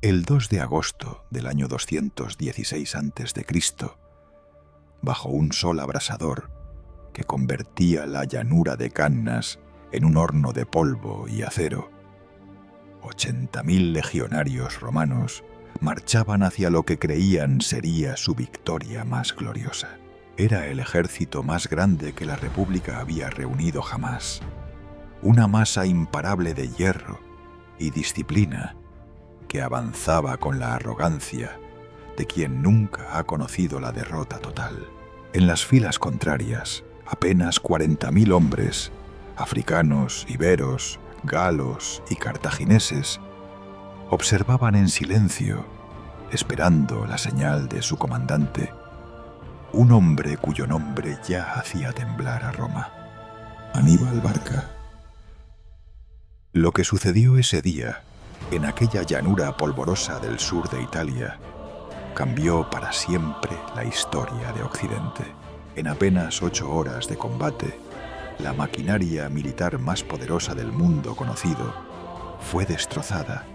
El 2 de agosto del año 216 a.C., bajo un sol abrasador que convertía la llanura de Cannas en un horno de polvo y acero, 80.000 legionarios romanos marchaban hacia lo que creían sería su victoria más gloriosa. Era el ejército más grande que la República había reunido jamás. Una masa imparable de hierro y disciplina que avanzaba con la arrogancia de quien nunca ha conocido la derrota total. En las filas contrarias, apenas 40.000 hombres, africanos, iberos, galos y cartagineses, observaban en silencio, esperando la señal de su comandante, un hombre cuyo nombre ya hacía temblar a Roma: Aníbal Barca. Lo que sucedió ese día, en aquella llanura polvorosa del sur de Italia, cambió para siempre la historia de Occidente. En apenas 8 horas de combate, la maquinaria militar más poderosa del mundo conocido fue destrozada,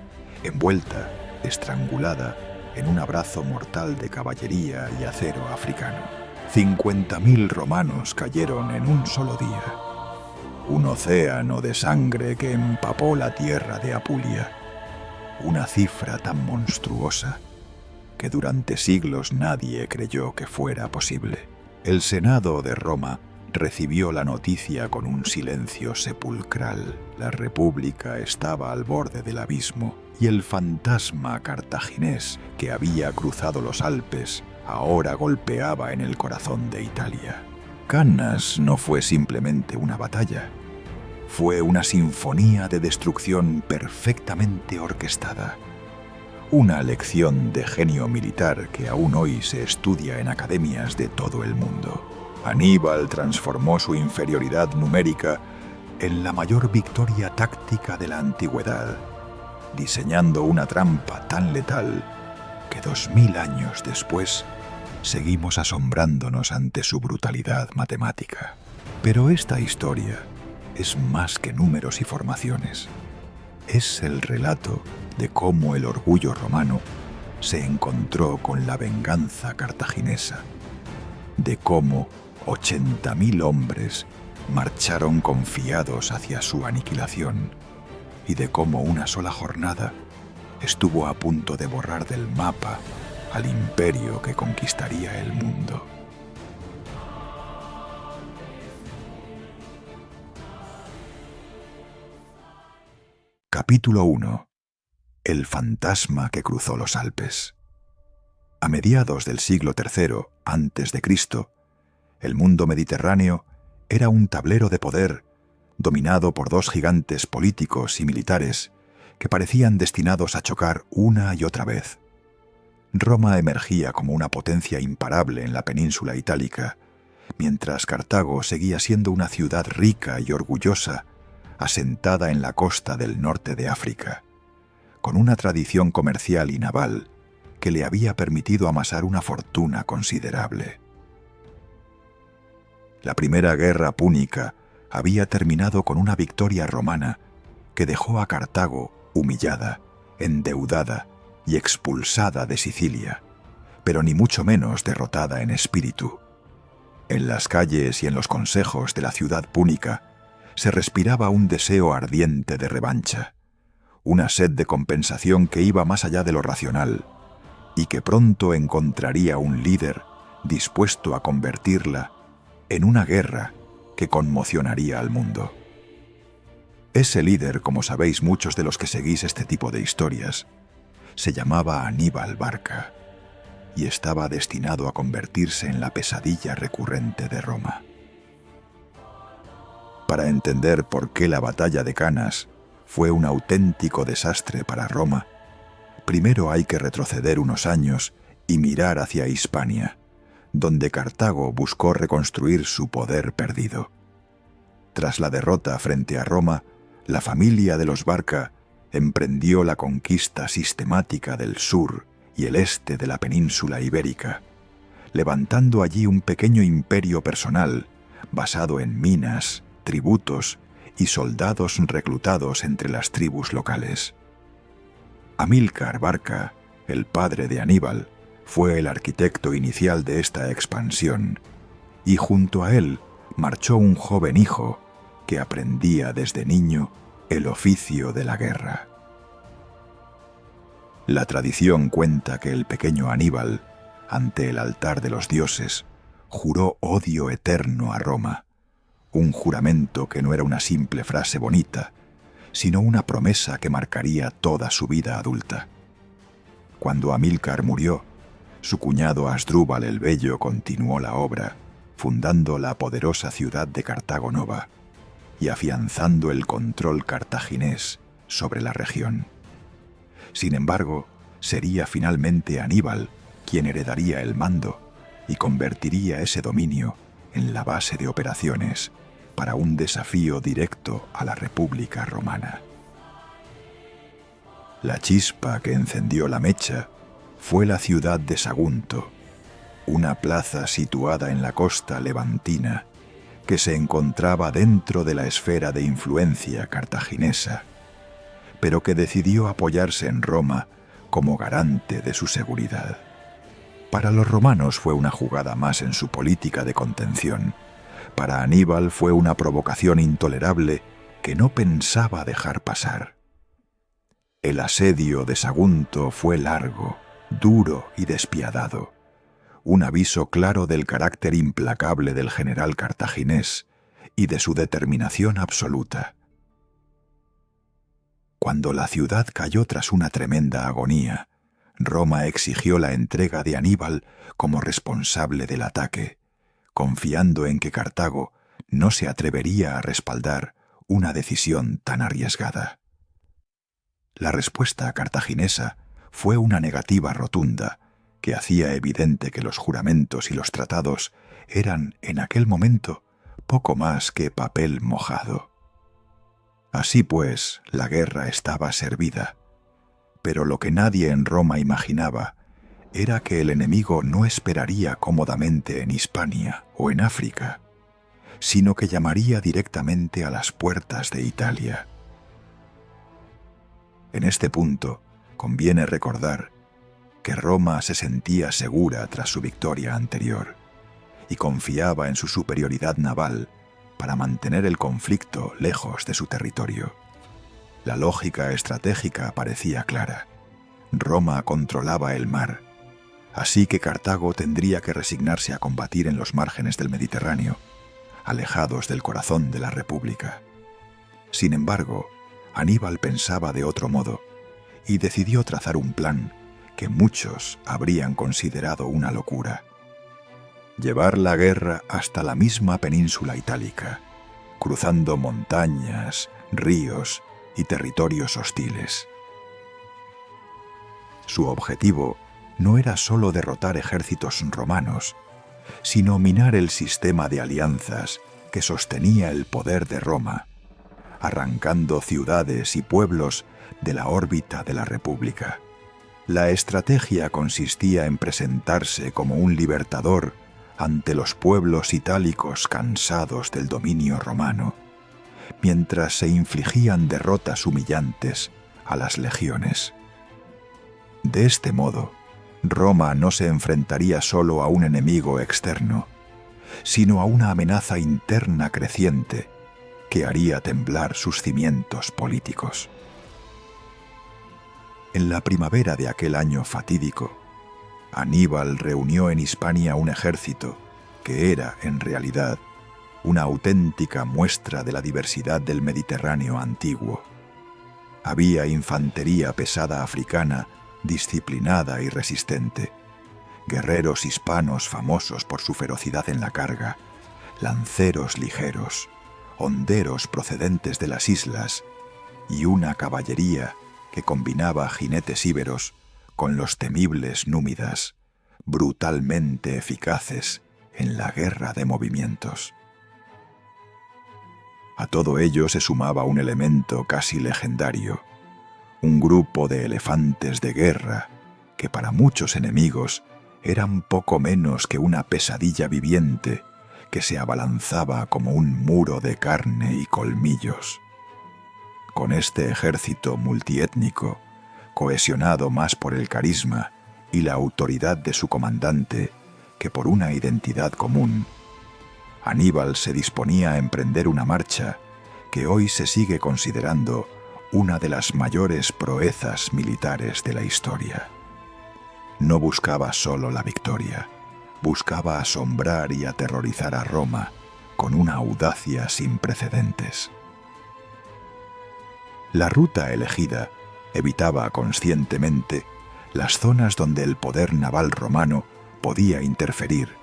envuelta, estrangulada en un abrazo mortal de caballería y acero africano. 50.000 romanos cayeron en un solo día. Un océano de sangre que empapó la tierra de Apulia. Una cifra tan monstruosa que durante siglos nadie creyó que fuera posible. El Senado de Roma recibió la noticia con un silencio sepulcral. La República estaba al borde del abismo y el fantasma cartaginés que había cruzado los Alpes ahora golpeaba en el corazón de Italia. Cannas no fue simplemente una batalla. Fue una sinfonía de destrucción perfectamente orquestada. Una lección de genio militar que aún hoy se estudia en academias de todo el mundo. Aníbal transformó su inferioridad numérica en la mayor victoria táctica de la antigüedad, diseñando una trampa tan letal que 2000 años después seguimos asombrándonos ante su brutalidad matemática. Pero esta historia es más que números y formaciones. Es el relato de cómo el orgullo romano se encontró con la venganza cartaginesa, de cómo 80.000 hombres marcharon confiados hacia su aniquilación y de cómo una sola jornada estuvo a punto de borrar del mapa al imperio que conquistaría el mundo. Capítulo 1. El fantasma que cruzó los Alpes. A mediados del siglo III a.C., el mundo mediterráneo era un tablero de poder dominado por 2 gigantes políticos y militares que parecían destinados a chocar una y otra vez. Roma emergía como una potencia imparable en la península itálica, mientras Cartago seguía siendo una ciudad rica y orgullosa, asentada en la costa del norte de África, con una tradición comercial y naval que le había permitido amasar una fortuna considerable. La primera guerra púnica había terminado con una victoria romana que dejó a Cartago humillada, endeudada y expulsada de Sicilia, pero ni mucho menos derrotada en espíritu. En las calles y en los consejos de la ciudad púnica se respiraba un deseo ardiente de revancha, una sed de compensación que iba más allá de lo racional y que pronto encontraría un líder dispuesto a convertirla en una guerra que conmocionaría al mundo. Ese líder, como sabéis muchos de los que seguís este tipo de historias, se llamaba Aníbal Barca y estaba destinado a convertirse en la pesadilla recurrente de Roma. Para entender por qué la batalla de Cannas fue un auténtico desastre para Roma, primero hay que retroceder unos años y mirar hacia Hispania, donde Cartago buscó reconstruir su poder perdido. Tras la derrota frente a Roma, la familia de los Barca emprendió la conquista sistemática del sur y el este de la península ibérica, levantando allí un pequeño imperio personal basado en minas, tributos y soldados reclutados entre las tribus locales. Amílcar Barca, el padre de Aníbal, fue el arquitecto inicial de esta expansión, y junto a él marchó un joven hijo que aprendía desde niño el oficio de la guerra. La tradición cuenta que el pequeño Aníbal, ante el altar de los dioses, juró odio eterno a Roma, un juramento que no era una simple frase bonita, sino una promesa que marcaría toda su vida adulta. Cuando Amílcar murió, su cuñado Asdrúbal el Bello continuó la obra, fundando la poderosa ciudad de Cartago Nova y afianzando el control cartaginés sobre la región. Sin embargo, sería finalmente Aníbal quien heredaría el mando y convertiría ese dominio en la base de operaciones para un desafío directo a la República Romana. La chispa que encendió la mecha fue la ciudad de Sagunto, una plaza situada en la costa levantina que se encontraba dentro de la esfera de influencia cartaginesa, pero que decidió apoyarse en Roma como garante de su seguridad. Para los romanos fue una jugada más en su política de contención. Para Aníbal fue una provocación intolerable que no pensaba dejar pasar. El asedio de Sagunto fue largo, duro y despiadado, un aviso claro del carácter implacable del general cartaginés y de su determinación absoluta. Cuando la ciudad cayó tras una tremenda agonía, Roma exigió la entrega de Aníbal como responsable del ataque, confiando en que Cartago no se atrevería a respaldar una decisión tan arriesgada. La respuesta cartaginesa fue una negativa rotunda que hacía evidente que los juramentos y los tratados eran, en aquel momento, poco más que papel mojado. Así pues, la guerra estaba servida, pero lo que nadie en Roma imaginaba era que el enemigo no esperaría cómodamente en Hispania o en África, sino que llamaría directamente a las puertas de Italia. En este punto, conviene recordar que Roma se sentía segura tras su victoria anterior y confiaba en su superioridad naval para mantener el conflicto lejos de su territorio. La lógica estratégica parecía clara. Roma controlaba el mar, así que Cartago tendría que resignarse a combatir en los márgenes del Mediterráneo, alejados del corazón de la República. Sin embargo, Aníbal pensaba de otro modo y decidió trazar un plan que muchos habrían considerado una locura: llevar la guerra hasta la misma península itálica, cruzando montañas, ríos y territorios hostiles. Su objetivo no era solo derrotar ejércitos romanos, sino minar el sistema de alianzas que sostenía el poder de Roma, arrancando ciudades y pueblos de la órbita de la República. La estrategia consistía en presentarse como un libertador ante los pueblos itálicos cansados del dominio romano, mientras se infligían derrotas humillantes a las legiones. De este modo, Roma no se enfrentaría solo a un enemigo externo, sino a una amenaza interna creciente que haría temblar sus cimientos políticos. En la primavera de aquel año fatídico, Aníbal reunió en Hispania un ejército que era, en realidad, una auténtica muestra de la diversidad del Mediterráneo antiguo. Había infantería pesada africana, disciplinada y resistente, guerreros hispanos famosos por su ferocidad en la carga, lanceros ligeros, honderos procedentes de las islas y una caballería que combinaba jinetes íberos con los temibles númidas, brutalmente eficaces en la guerra de movimientos. A todo ello se sumaba un elemento casi legendario, un grupo de elefantes de guerra que para muchos enemigos eran poco menos que una pesadilla viviente que se abalanzaba como un muro de carne y colmillos. Con este ejército multiétnico cohesionado más por el carisma y la autoridad de su comandante que por una identidad común, Aníbal se disponía a emprender una marcha que hoy se sigue considerando una de las mayores proezas militares de la historia. No buscaba solo la victoria, buscaba asombrar y aterrorizar a Roma con una audacia sin precedentes. La ruta elegida evitaba conscientemente las zonas donde el poder naval romano podía interferir,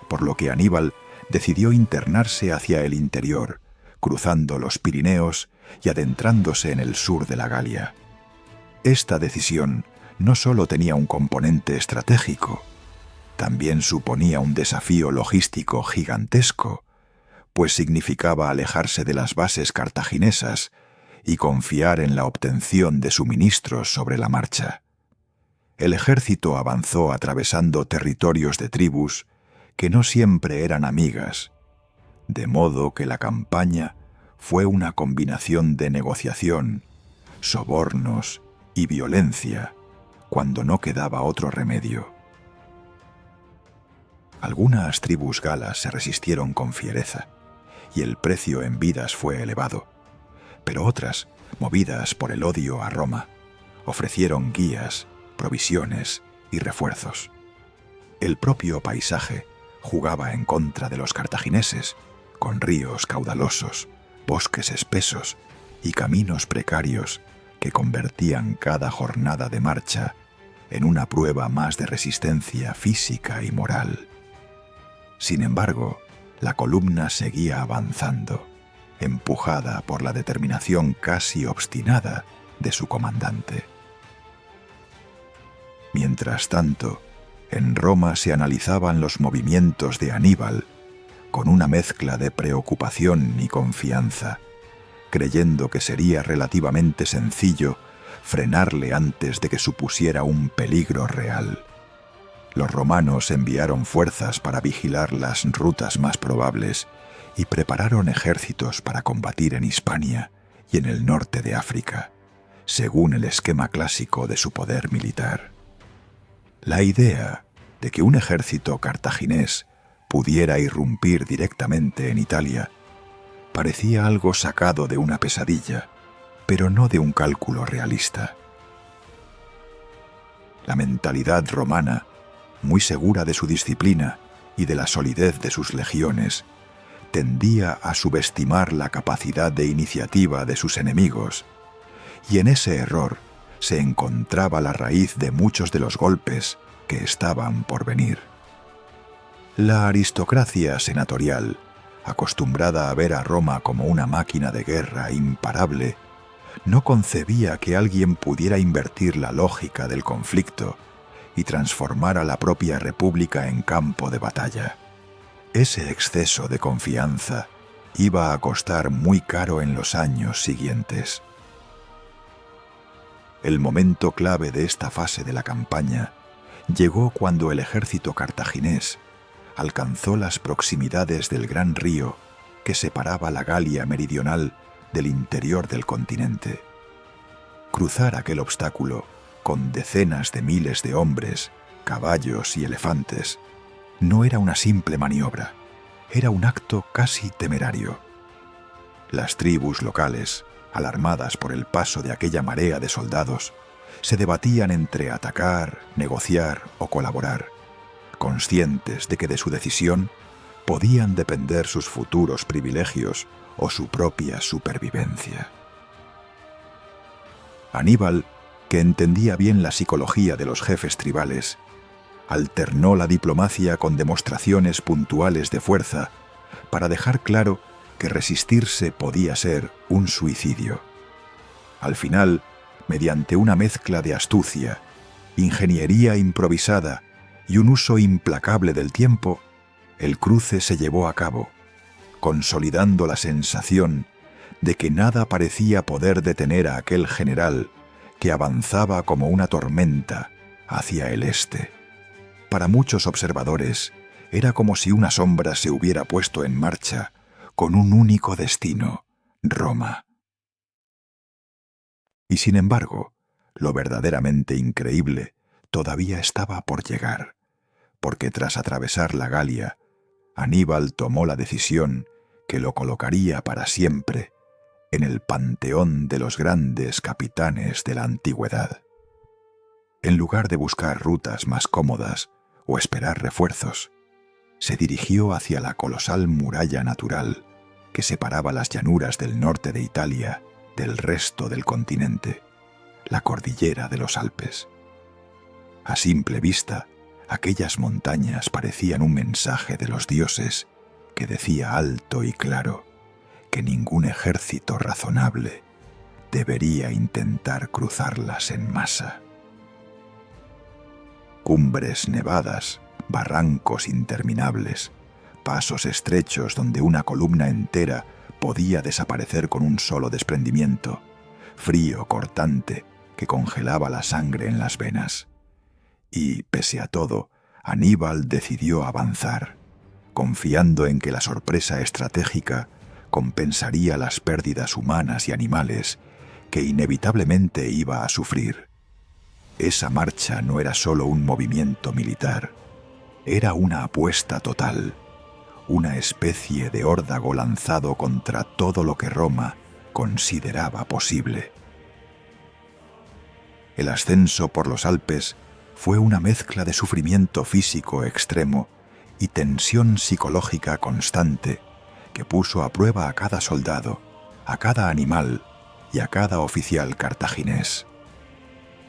por lo que Aníbal decidió internarse hacia el interior, cruzando los Pirineos y adentrándose en el sur de la Galia. Esta decisión no solo tenía un componente estratégico, también suponía un desafío logístico gigantesco, pues significaba alejarse de las bases cartaginesas y confiar en la obtención de suministros sobre la marcha. El ejército avanzó atravesando territorios de tribus que no siempre eran amigas, de modo que la campaña fue una combinación de negociación, sobornos y violencia, cuando no quedaba otro remedio. Algunas tribus galas se resistieron con fiereza, y el precio en vidas fue elevado, pero otras, movidas por el odio a Roma, ofrecieron guías, provisiones y refuerzos. El propio paisaje jugaba en contra de los cartagineses, con ríos caudalosos, bosques espesos y caminos precarios que convertían cada jornada de marcha en una prueba más de resistencia física y moral. Sin embargo, la columna seguía avanzando, empujada por la determinación casi obstinada de su comandante. Mientras tanto, en Roma se analizaban los movimientos de Aníbal con una mezcla de preocupación y confianza, creyendo que sería relativamente sencillo frenarle antes de que supusiera un peligro real. Los romanos enviaron fuerzas para vigilar las rutas más probables y prepararon ejércitos para combatir en Hispania y en el norte de África, según el esquema clásico de su poder militar. La idea de que un ejército cartaginés pudiera irrumpir directamente en Italia parecía algo sacado de una pesadilla, pero no de un cálculo realista. La mentalidad romana, muy segura de su disciplina y de la solidez de sus legiones, tendía a subestimar la capacidad de iniciativa de sus enemigos, y en ese error se encontraba la raíz de muchos de los golpes que estaban por venir. La aristocracia senatorial, acostumbrada a ver a Roma como una máquina de guerra imparable, no concebía que alguien pudiera invertir la lógica del conflicto y transformar a la propia república en campo de batalla. Ese exceso de confianza iba a costar muy caro en los años siguientes. El momento clave de esta fase de la campaña llegó cuando el ejército cartaginés alcanzó las proximidades del gran río que separaba la Galia meridional del interior del continente. Cruzar aquel obstáculo con decenas de miles de hombres, caballos y elefantes no era una simple maniobra, era un acto casi temerario. Las tribus locales, alarmadas por el paso de aquella marea de soldados, se debatían entre atacar, negociar o colaborar, conscientes de que de su decisión podían depender sus futuros privilegios o su propia supervivencia. Aníbal, que entendía bien la psicología de los jefes tribales, alternó la diplomacia con demostraciones puntuales de fuerza para dejar claro que resistirse podía ser un suicidio. Al final, mediante una mezcla de astucia, ingeniería improvisada y un uso implacable del tiempo, el cruce se llevó a cabo, consolidando la sensación de que nada parecía poder detener a aquel general que avanzaba como una tormenta hacia el este. Para muchos observadores, era como si una sombra se hubiera puesto en marcha con un único destino: Roma. Y sin embargo, lo verdaderamente increíble todavía estaba por llegar, porque tras atravesar la Galia, Aníbal tomó la decisión que lo colocaría para siempre en el panteón de los grandes capitanes de la antigüedad. En lugar de buscar rutas más cómodas o esperar refuerzos, se dirigió hacia la colosal muralla natural que separaba las llanuras del norte de Italia del resto del continente, la cordillera de los Alpes. A simple vista, aquellas montañas parecían un mensaje de los dioses que decía alto y claro que ningún ejército razonable debería intentar cruzarlas en masa. Cumbres nevadas, barrancos interminables, pasos estrechos donde una columna entera podía desaparecer con un solo desprendimiento, frío cortante que congelaba la sangre en las venas. Y, pese a todo, Aníbal decidió avanzar, confiando en que la sorpresa estratégica compensaría las pérdidas humanas y animales que inevitablemente iba a sufrir. Esa marcha no era solo un movimiento militar, era una apuesta total, una especie de órdago lanzado contra todo lo que Roma consideraba posible. El ascenso por los Alpes fue una mezcla de sufrimiento físico extremo y tensión psicológica constante que puso a prueba a cada soldado, a cada animal y a cada oficial cartaginés.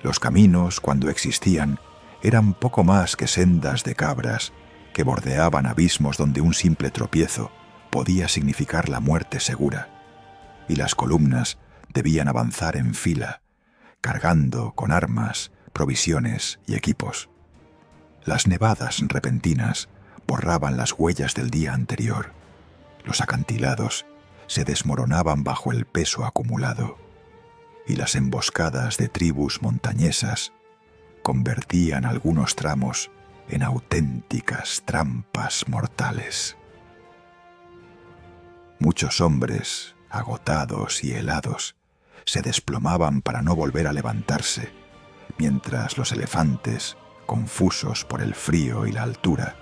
Los caminos, cuando existían, eran poco más que sendas de cabras que bordeaban abismos donde un simple tropiezo podía significar la muerte segura, y las columnas debían avanzar en fila, cargando con armas, provisiones y equipos. Las nevadas repentinas borraban las huellas del día anterior. Los acantilados se desmoronaban bajo el peso acumulado, y las emboscadas de tribus montañesas convertían algunos tramos en auténticas trampas mortales. Muchos hombres, agotados y helados, se desplomaban para no volver a levantarse, mientras los elefantes, confusos por el frío y la altura,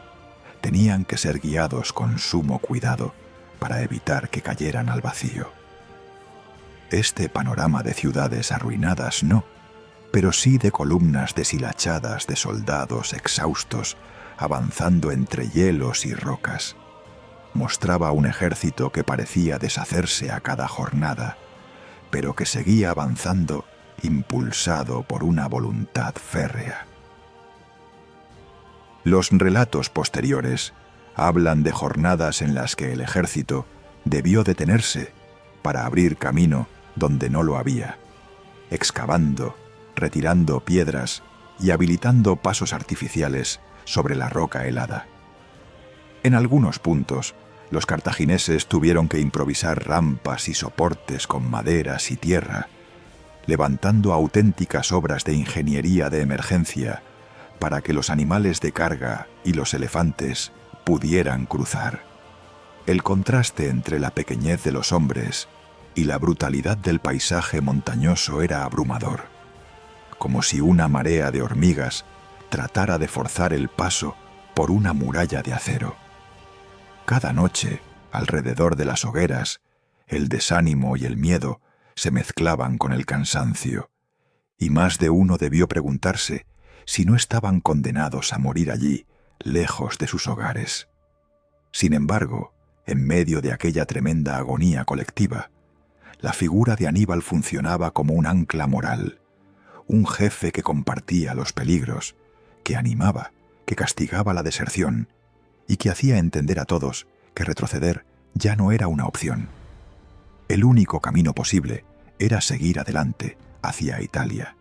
tenían que ser guiados con sumo cuidado para evitar que cayeran al vacío. Este panorama de ciudades arruinadas no, pero sí de columnas deshilachadas de soldados exhaustos avanzando entre hielos y rocas, mostraba un ejército que parecía deshacerse a cada jornada, pero que seguía avanzando impulsado por una voluntad férrea. Los relatos posteriores hablan de jornadas en las que el ejército debió detenerse para abrir camino donde no lo había, excavando, retirando piedras y habilitando pasos artificiales sobre la roca helada. En algunos puntos, los cartagineses tuvieron que improvisar rampas y soportes con maderas y tierra, levantando auténticas obras de ingeniería de emergencia para que los animales de carga y los elefantes pudieran cruzar. El contraste entre la pequeñez de los hombres y la brutalidad del paisaje montañoso era abrumador, como si una marea de hormigas tratara de forzar el paso por una muralla de acero. Cada noche, alrededor de las hogueras, el desánimo y el miedo se mezclaban con el cansancio, y más de uno debió preguntarse si no estaban condenados a morir allí, lejos de sus hogares. Sin embargo, en medio de aquella tremenda agonía colectiva, la figura de Aníbal funcionaba como un ancla moral, un jefe que compartía los peligros, que animaba, que castigaba la deserción y que hacía entender a todos que retroceder ya no era una opción. El único camino posible era seguir adelante hacia Italia.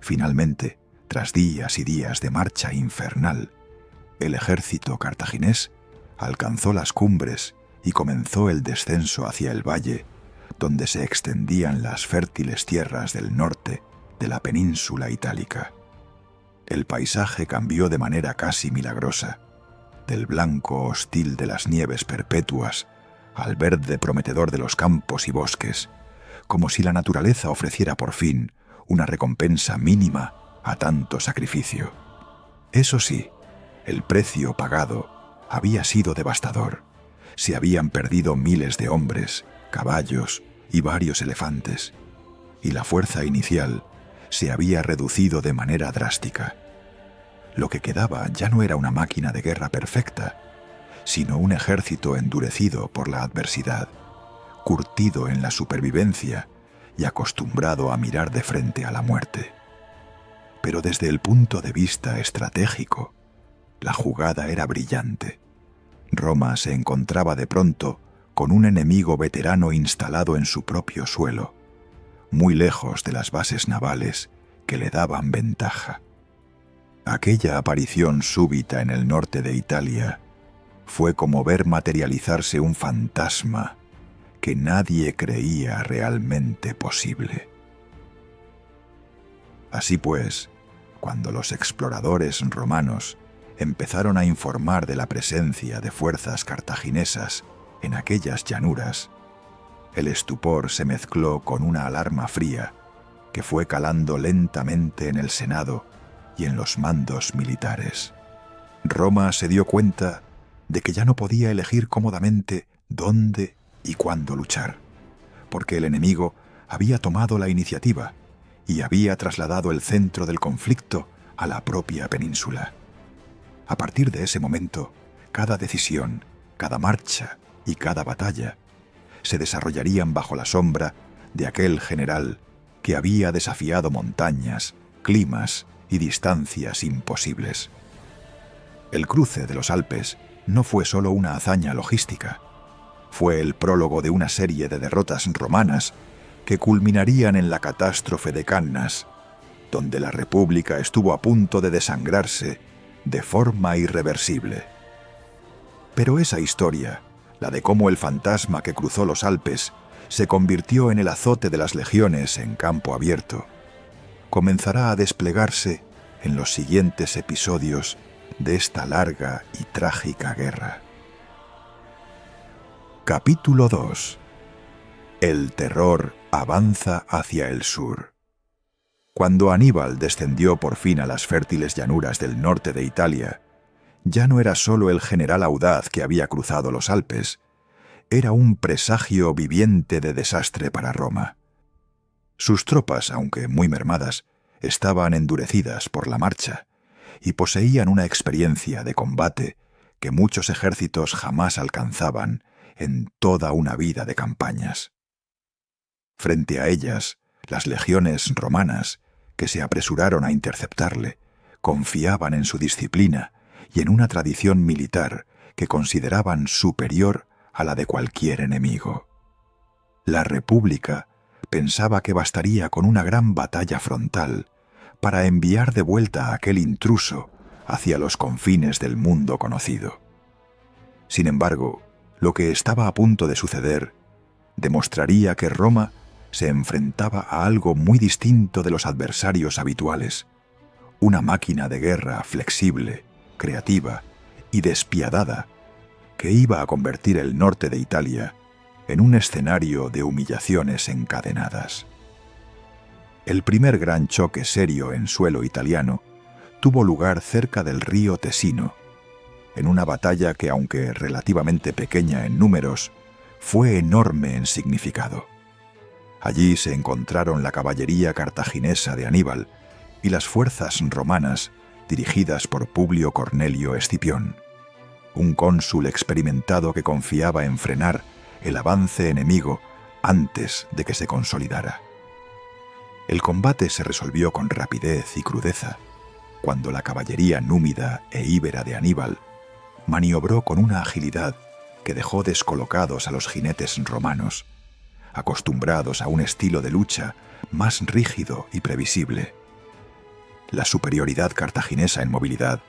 Finalmente, tras días y días de marcha infernal, el ejército cartaginés alcanzó las cumbres y comenzó el descenso hacia el valle, donde se extendían las fértiles tierras del norte de la península itálica. El paisaje cambió de manera casi milagrosa, del blanco hostil de las nieves perpetuas al verde prometedor de los campos y bosques, como si la naturaleza ofreciera por fin una recompensa mínima a tanto sacrificio. Eso sí, el precio pagado había sido devastador. Se habían perdido miles de hombres, caballos y varios elefantes, y la fuerza inicial se había reducido de manera drástica. Lo que quedaba ya no era una máquina de guerra perfecta, sino un ejército endurecido por la adversidad, curtido en la supervivencia y acostumbrado a mirar de frente a la muerte. Pero desde el punto de vista estratégico, la jugada era brillante. Roma se encontraba de pronto con un enemigo veterano instalado en su propio suelo, muy lejos de las bases navales que le daban ventaja. Aquella aparición súbita en el norte de Italia fue como ver materializarse un fantasma que nadie creía realmente posible. Así pues, cuando los exploradores romanos empezaron a informar de la presencia de fuerzas cartaginesas en aquellas llanuras, el estupor se mezcló con una alarma fría que fue calando lentamente en el Senado y en los mandos militares. Roma se dio cuenta de que ya no podía elegir cómodamente dónde y cuándo luchar, porque el enemigo había tomado la iniciativa y había trasladado el centro del conflicto a la propia península. A partir de ese momento, cada decisión, cada marcha y cada batalla se desarrollarían bajo la sombra de aquel general que había desafiado montañas, climas y distancias imposibles. El cruce de los Alpes no fue solo una hazaña logística, fue el prólogo de una serie de derrotas romanas que culminarían en la catástrofe de Cannas, donde la República estuvo a punto de desangrarse de forma irreversible. Pero esa historia, la de cómo el fantasma que cruzó los Alpes se convirtió en el azote de las legiones en campo abierto, comenzará a desplegarse en los siguientes episodios de esta larga y trágica guerra. Capítulo 2. El terror avanza hacia el sur. Cuando Aníbal descendió por fin a las fértiles llanuras del norte de Italia, ya no era solo el general audaz que había cruzado los Alpes, era un presagio viviente de desastre para Roma. Sus tropas, aunque muy mermadas, estaban endurecidas por la marcha y poseían una experiencia de combate que muchos ejércitos jamás alcanzaban en toda una vida de campañas. Frente a ellas, las legiones romanas, que se apresuraron a interceptarle, confiaban en su disciplina y en una tradición militar que consideraban superior a la de cualquier enemigo. La República pensaba que bastaría con una gran batalla frontal para enviar de vuelta a aquel intruso hacia los confines del mundo conocido. Sin embargo, lo que estaba a punto de suceder demostraría que Roma se enfrentaba a algo muy distinto de los adversarios habituales, una máquina de guerra flexible, creativa y despiadada que iba a convertir el norte de Italia en un escenario de humillaciones encadenadas. El primer gran choque serio en suelo italiano tuvo lugar cerca del río Tesino, en una batalla que, aunque relativamente pequeña en números, fue enorme en significado. Allí se encontraron la caballería cartaginesa de Aníbal y las fuerzas romanas dirigidas por Publio Cornelio Escipión, un cónsul experimentado que confiaba en frenar el avance enemigo antes de que se consolidara. El combate se resolvió con rapidez y crudeza, cuando la caballería númida e íbera de Aníbal maniobró con una agilidad que dejó descolocados a los jinetes romanos, acostumbrados a un estilo de lucha más rígido y previsible. La superioridad cartaginesa en movilidad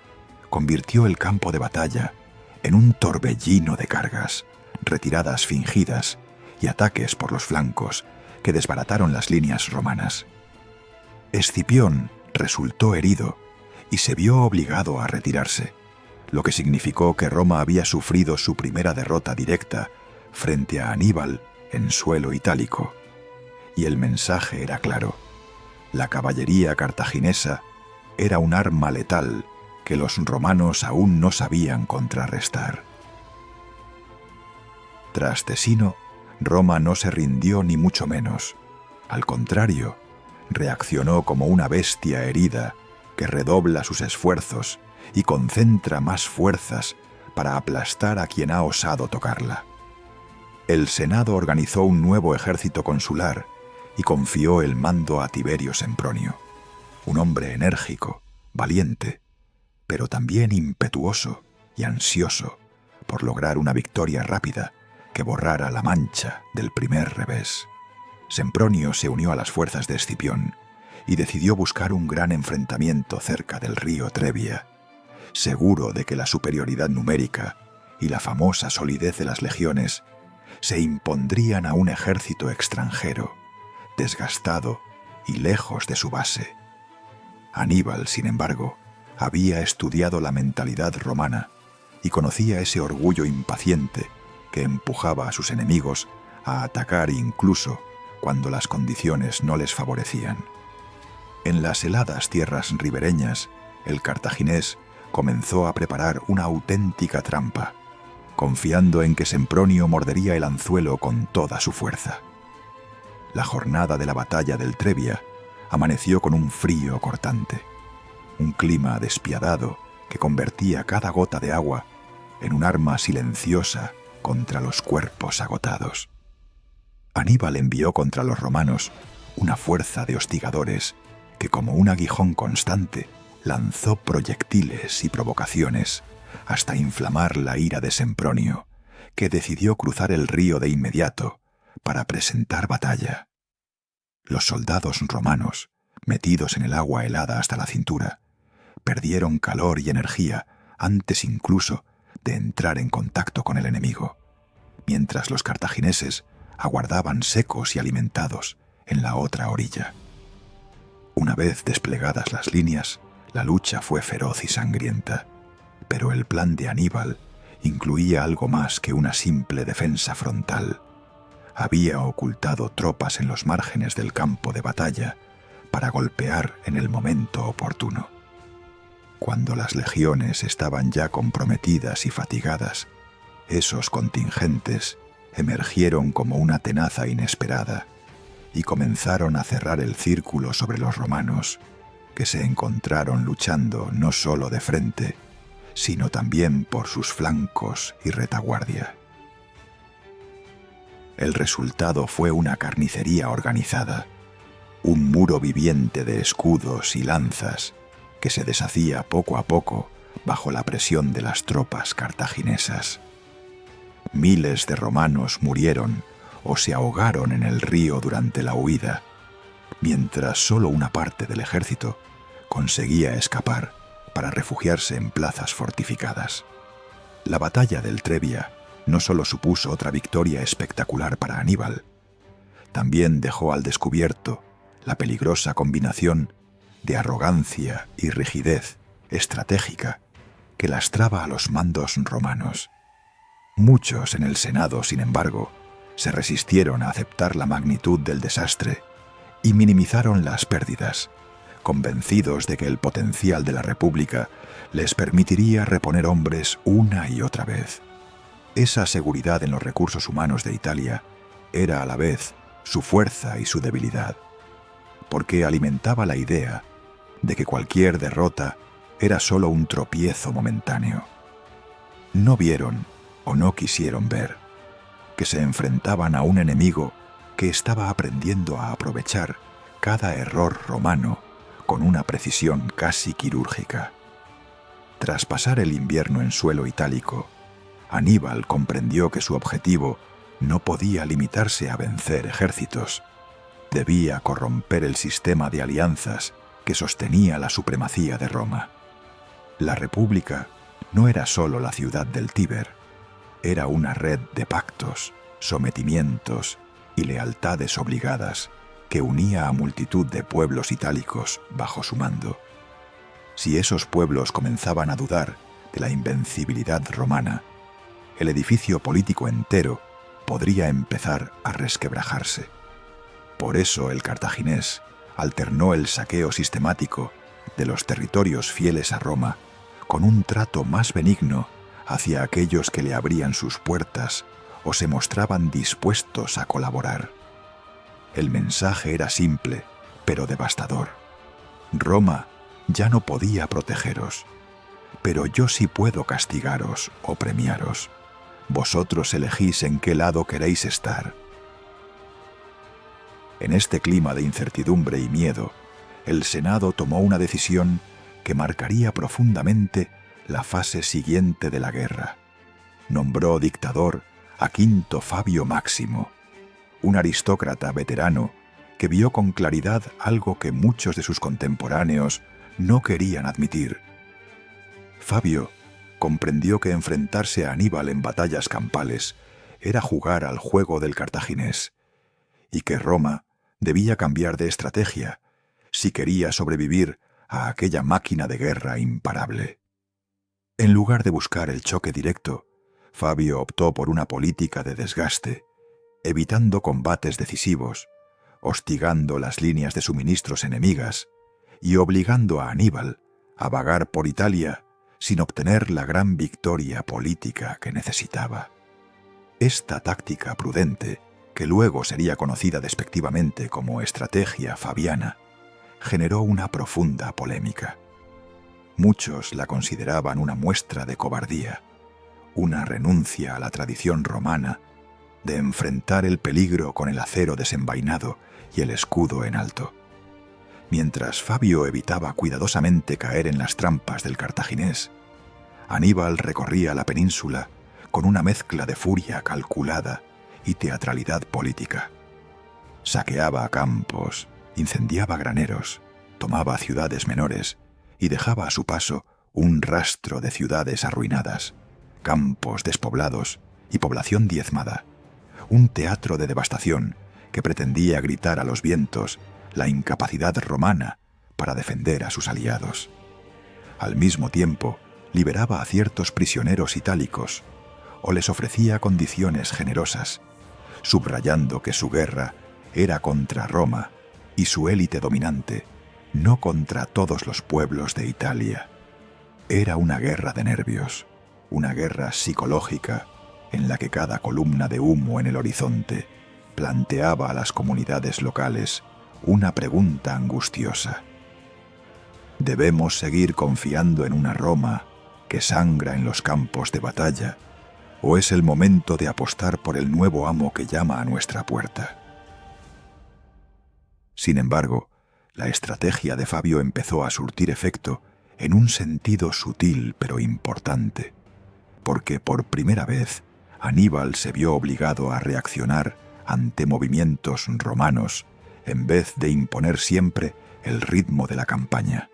convirtió el campo de batalla en un torbellino de cargas, retiradas fingidas y ataques por los flancos que desbarataron las líneas romanas. Escipión resultó herido y se vio obligado a retirarse, lo que significó que Roma había sufrido su primera derrota directa frente a Aníbal en suelo itálico. Y el mensaje era claro: La caballería cartaginesa era un arma letal que los romanos aún no sabían contrarrestar. Tras Tesino, Roma no se rindió ni mucho menos. Al contrario, reaccionó como una bestia herida que redobla sus esfuerzos y concentra más fuerzas para aplastar a quien ha osado tocarla. El Senado organizó un nuevo ejército consular y confió el mando a Tiberio Sempronio, un hombre enérgico, valiente, pero también impetuoso y ansioso por lograr una victoria rápida que borrara la mancha del primer revés. Sempronio se unió a las fuerzas de Escipión y decidió buscar un gran enfrentamiento cerca del río Trebia, seguro de que la superioridad numérica y la famosa solidez de las legiones se impondrían a un ejército extranjero, desgastado y lejos de su base. Aníbal, sin embargo, había estudiado la mentalidad romana y conocía ese orgullo impaciente que empujaba a sus enemigos a atacar incluso cuando las condiciones no les favorecían. En las heladas tierras ribereñas, el cartaginés comenzó a preparar una auténtica trampa, confiando en que Sempronio mordería el anzuelo con toda su fuerza. La jornada de la batalla del Trebia amaneció con un frío cortante, un clima despiadado que convertía cada gota de agua en un arma silenciosa contra los cuerpos agotados. Aníbal envió contra los romanos una fuerza de hostigadores que, como un aguijón constante, lanzó proyectiles y provocaciones hasta inflamar la ira de Sempronio, que decidió cruzar el río de inmediato para presentar batalla. Los soldados romanos, metidos en el agua helada hasta la cintura, perdieron calor y energía antes incluso de entrar en contacto con el enemigo, mientras los cartagineses aguardaban secos y alimentados en la otra orilla. Una vez desplegadas las líneas, la lucha fue feroz y sangrienta, pero el plan de Aníbal incluía algo más que una simple defensa frontal. Había ocultado tropas en los márgenes del campo de batalla para golpear en el momento oportuno. Cuando las legiones estaban ya comprometidas y fatigadas, esos contingentes emergieron como una tenaza inesperada y comenzaron a cerrar el círculo sobre los romanos, que se encontraron luchando no solo de frente, sino también por sus flancos y retaguardia. El resultado fue una carnicería organizada, un muro viviente de escudos y lanzas que se deshacía poco a poco bajo la presión de las tropas cartaginesas. Miles de romanos murieron o se ahogaron en el río durante la huida, mientras solo una parte del ejército conseguía escapar para refugiarse en plazas fortificadas. La batalla del Trebia no solo supuso otra victoria espectacular para Aníbal, también dejó al descubierto la peligrosa combinación de arrogancia y rigidez estratégica que lastraba a los mandos romanos. Muchos en el Senado, sin embargo, se resistieron a aceptar la magnitud del desastre y minimizaron las pérdidas, convencidos de que el potencial de la República les permitiría reponer hombres una y otra vez. Esa seguridad en los recursos humanos de Italia era a la vez su fuerza y su debilidad, porque alimentaba la idea de que cualquier derrota era solo un tropiezo momentáneo. No vieron o no quisieron ver que se enfrentaban a un enemigo que estaba aprendiendo a aprovechar cada error romano con una precisión casi quirúrgica. Tras pasar el invierno en suelo itálico, Aníbal comprendió que su objetivo no podía limitarse a vencer ejércitos. Debía corromper el sistema de alianzas que sostenía la supremacía de Roma. La República no era solo la ciudad del Tíber, era una red de pactos, sometimientos y lealtades obligadas que unía a multitud de pueblos itálicos bajo su mando. Si esos pueblos comenzaban a dudar de la invencibilidad romana, el edificio político entero podría empezar a resquebrajarse. Por eso el cartaginés alternó el saqueo sistemático de los territorios fieles a Roma con un trato más benigno hacia aquellos que le abrían sus puertas o se mostraban dispuestos a colaborar. El mensaje era simple, pero devastador. Roma ya no podía protegeros, pero yo sí puedo castigaros o premiaros. Vosotros elegís en qué lado queréis estar. En este clima de incertidumbre y miedo, el Senado tomó una decisión que marcaría profundamente la fase siguiente de la guerra. Nombró dictador a Quinto Fabio Máximo, un aristócrata veterano que vio con claridad algo que muchos de sus contemporáneos no querían admitir. Fabio comprendió que enfrentarse a Aníbal en batallas campales era jugar al juego del cartaginés, y que Roma debía cambiar de estrategia si quería sobrevivir a aquella máquina de guerra imparable. En lugar de buscar el choque directo, Fabio optó por una política de desgaste, evitando combates decisivos, hostigando las líneas de suministros enemigas y obligando a Aníbal a vagar por Italia sin obtener la gran victoria política que necesitaba. Esta táctica prudente, que luego sería conocida despectivamente como estrategia fabiana, generó una profunda polémica. Muchos la consideraban una muestra de cobardía, una renuncia a la tradición romana de enfrentar el peligro con el acero desenvainado y el escudo en alto. Mientras Fabio evitaba cuidadosamente caer en las trampas del cartaginés, Aníbal recorría la península con una mezcla de furia calculada y teatralidad política. Saqueaba campos, incendiaba graneros, tomaba ciudades menores y dejaba a su paso un rastro de ciudades arruinadas, campos despoblados y población diezmada. Un teatro de devastación que pretendía gritar a los vientos la incapacidad romana para defender a sus aliados. Al mismo tiempo, liberaba a ciertos prisioneros itálicos o les ofrecía condiciones generosas, subrayando que su guerra era contra Roma y su élite dominante, no contra todos los pueblos de Italia. Era una guerra de nervios, una guerra psicológica en la que cada columna de humo en el horizonte planteaba a las comunidades locales una pregunta angustiosa. ¿Debemos seguir confiando en una Roma que sangra en los campos de batalla, o es el momento de apostar por el nuevo amo que llama a nuestra puerta? Sin embargo, la estrategia de Fabio empezó a surtir efecto en un sentido sutil pero importante, porque por primera vez Aníbal se vio obligado a reaccionar ante movimientos romanos en vez de imponer siempre el ritmo de la campaña.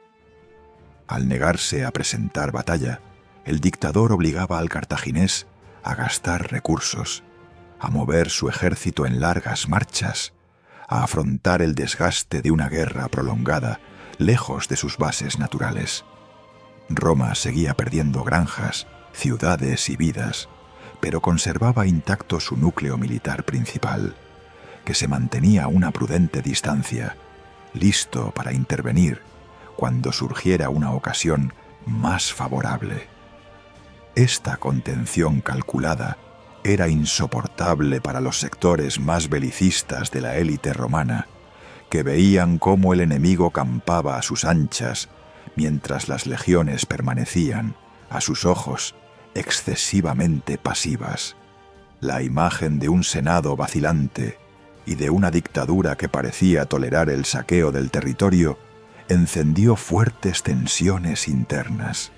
Al negarse a presentar batalla, el dictador obligaba al cartaginés a gastar recursos, a mover su ejército en largas marchas, a afrontar el desgaste de una guerra prolongada lejos de sus bases naturales. Roma seguía perdiendo granjas, ciudades y vidas, pero conservaba intacto su núcleo militar principal, que se mantenía a una prudente distancia, listo para intervenir cuando surgiera una ocasión más favorable. Esta contención calculada era insoportable para los sectores más belicistas de la élite romana, que veían cómo el enemigo campaba a sus anchas mientras las legiones permanecían, a sus ojos, excesivamente pasivas. La imagen de un senado vacilante y de una dictadura que parecía tolerar el saqueo del territorio encendió fuertes tensiones internas.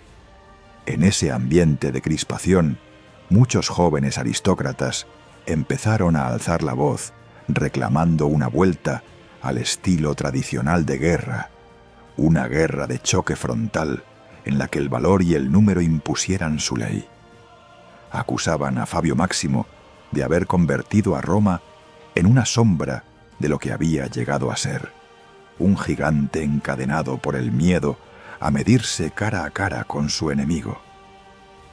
En ese ambiente de crispación, muchos jóvenes aristócratas empezaron a alzar la voz, reclamando una vuelta al estilo tradicional de guerra, una guerra de choque frontal en la que el valor y el número impusieran su ley. Acusaban a Fabio Máximo de haber convertido a Roma en una sombra de lo que había llegado a ser, un gigante encadenado por el miedo a medirse cara a cara con su enemigo.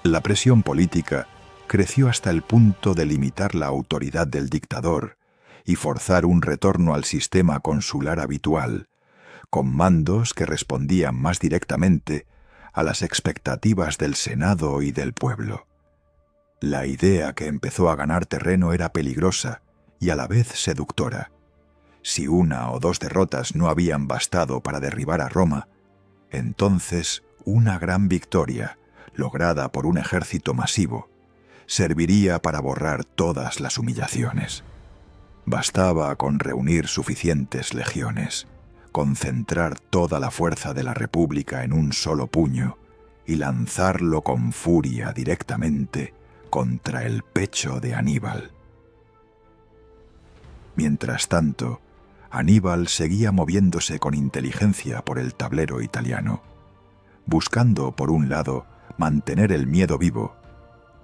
La presión política creció hasta el punto de limitar la autoridad del dictador y forzar un retorno al sistema consular habitual con mandos que respondían más directamente a las expectativas del Senado y del pueblo. La idea que empezó a ganar terreno era peligrosa y a la vez seductora. Si una o dos derrotas no habían bastado para derribar a Roma, entonces una gran victoria, lograda por un ejército masivo, serviría para borrar todas las humillaciones. Bastaba con reunir suficientes legiones, concentrar toda la fuerza de la República en un solo puño y lanzarlo con furia directamente contra el pecho de Aníbal. Mientras tanto, Aníbal seguía moviéndose con inteligencia por el tablero italiano, buscando, por un lado, mantener el miedo vivo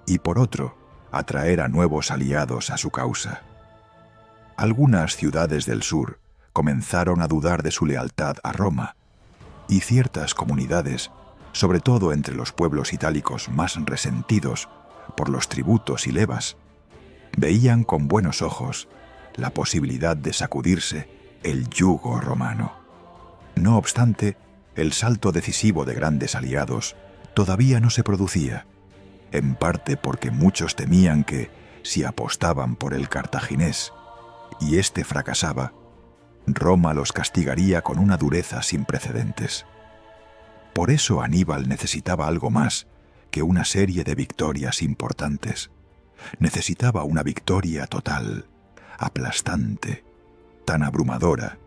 y, por otro, atraer a nuevos aliados a su causa. Algunas ciudades del sur comenzaron a dudar de su lealtad a Roma, y ciertas comunidades, sobre todo entre los pueblos itálicos más resentidos por los tributos y levas, veían con buenos ojos la posibilidad de sacudirse el yugo romano. No obstante, el salto decisivo de grandes aliados todavía no se producía, en parte porque muchos temían que, si apostaban por el cartaginés y éste fracasaba, Roma los castigaría con una dureza sin precedentes. Por eso Aníbal necesitaba algo más que una serie de victorias importantes. Necesitaba una victoria total, aplastante, tan abrumadora,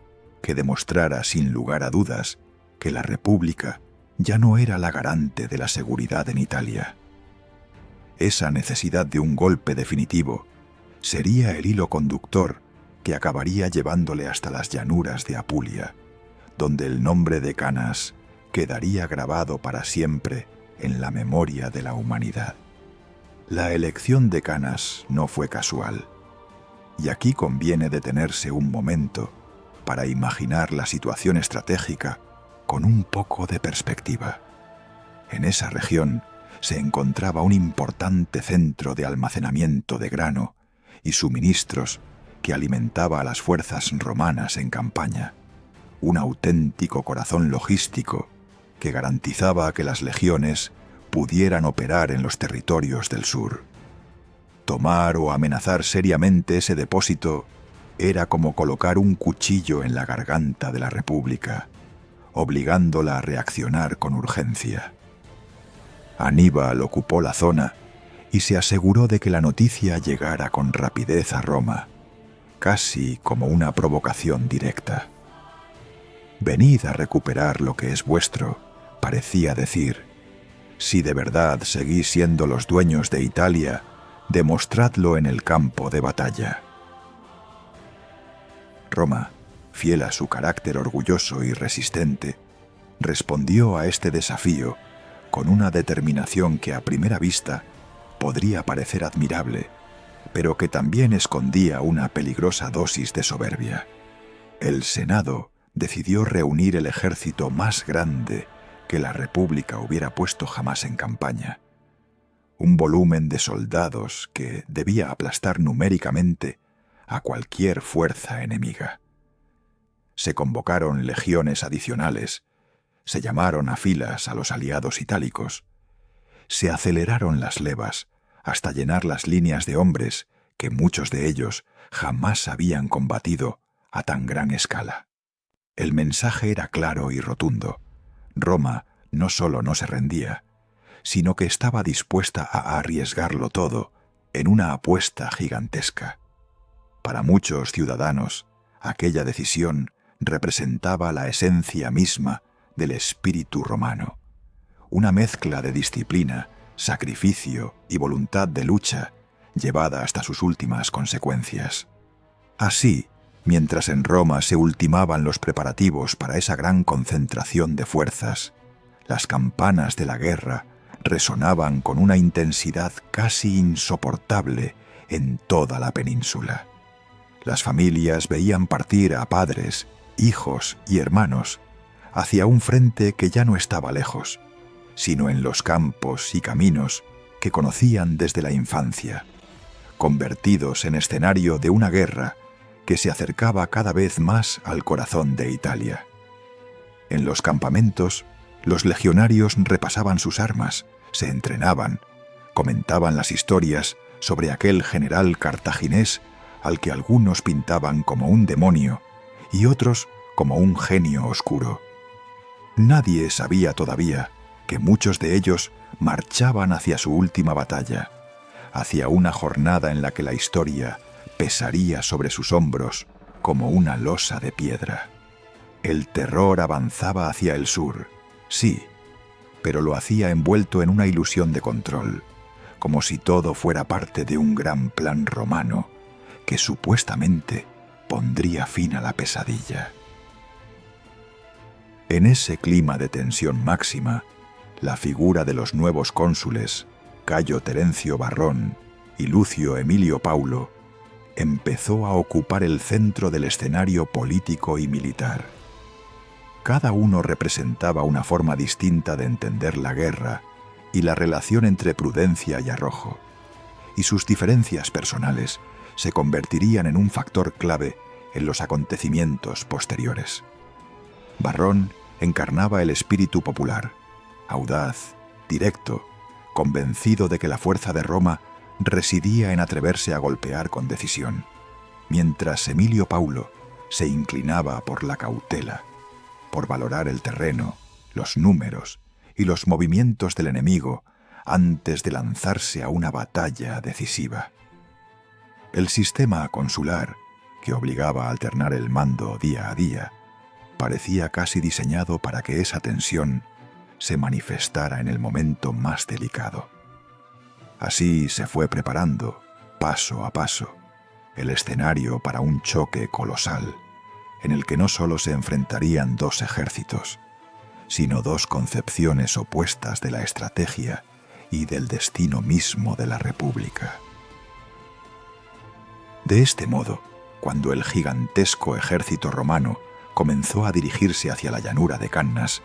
que demostrara sin lugar a dudas que la República ya no era la garante de la seguridad en Italia. Esa necesidad de un golpe definitivo sería el hilo conductor que acabaría llevándole hasta las llanuras de Apulia, donde el nombre de Canas quedaría grabado para siempre en la memoria de la humanidad. La elección de Canas no fue casual, y aquí conviene detenerse un momento para imaginar la situación estratégica con un poco de perspectiva. En esa región se encontraba un importante centro de almacenamiento de grano y suministros que alimentaba a las fuerzas romanas en campaña, un auténtico corazón logístico que garantizaba que las legiones pudieran operar en los territorios del sur. Tomar o amenazar seriamente ese depósito era como colocar un cuchillo en la garganta de la República, obligándola a reaccionar con urgencia. Aníbal ocupó la zona y se aseguró de que la noticia llegara con rapidez a Roma, casi como una provocación directa. «Venid a recuperar lo que es vuestro», parecía decir. «Si de verdad seguís siendo los dueños de Italia, demostradlo en el campo de batalla». Roma, fiel a su carácter orgulloso y resistente, respondió a este desafío con una determinación que a primera vista podría parecer admirable, pero que también escondía una peligrosa dosis de soberbia. El Senado decidió reunir el ejército más grande que la República hubiera puesto jamás en campaña, un volumen de soldados que debía aplastar numéricamente a cualquier fuerza enemiga. Se convocaron legiones adicionales, se llamaron a filas a los aliados itálicos, se aceleraron las levas hasta llenar las líneas de hombres que muchos de ellos jamás habían combatido a tan gran escala. El mensaje era claro y rotundo. Roma no solo no se rendía, sino que estaba dispuesta a arriesgarlo todo en una apuesta gigantesca. Para muchos ciudadanos, aquella decisión representaba la esencia misma del espíritu romano, una mezcla de disciplina, sacrificio y voluntad de lucha llevada hasta sus últimas consecuencias. Así, mientras en Roma se ultimaban los preparativos para esa gran concentración de fuerzas, las campanas de la guerra resonaban con una intensidad casi insoportable en toda la península. Las familias veían partir a padres, hijos y hermanos hacia un frente que ya no estaba lejos, sino en los campos y caminos que conocían desde la infancia, convertidos en escenario de una guerra que se acercaba cada vez más al corazón de Italia. En los campamentos, los legionarios repasaban sus armas, se entrenaban, comentaban las historias sobre aquel general cartaginés al que algunos pintaban como un demonio y otros como un genio oscuro. Nadie sabía todavía que muchos de ellos marchaban hacia su última batalla, hacia una jornada en la que la historia pesaría sobre sus hombros como una losa de piedra. El terror avanzaba hacia el sur, sí, pero lo hacía envuelto en una ilusión de control, como si todo fuera parte de un gran plan romano que supuestamente pondría fin a la pesadilla. En ese clima de tensión máxima, la figura de los nuevos cónsules, Cayo Terencio Varrón y Lucio Emilio Paulo, empezó a ocupar el centro del escenario político y militar. Cada uno representaba una forma distinta de entender la guerra y la relación entre prudencia y arrojo, y sus diferencias personales se convertirían en un factor clave en los acontecimientos posteriores. Varrón encarnaba el espíritu popular, audaz, directo, convencido de que la fuerza de Roma residía en atreverse a golpear con decisión, mientras Emilio Paulo se inclinaba por la cautela, por valorar el terreno, los números y los movimientos del enemigo antes de lanzarse a una batalla decisiva. El sistema consular, que obligaba a alternar el mando día a día, parecía casi diseñado para que esa tensión se manifestara en el momento más delicado. Así se fue preparando, paso a paso, el escenario para un choque colosal, en el que no solo se enfrentarían dos ejércitos, sino dos concepciones opuestas de la estrategia y del destino mismo de la República. De este modo, cuando el gigantesco ejército romano comenzó a dirigirse hacia la llanura de Cannas,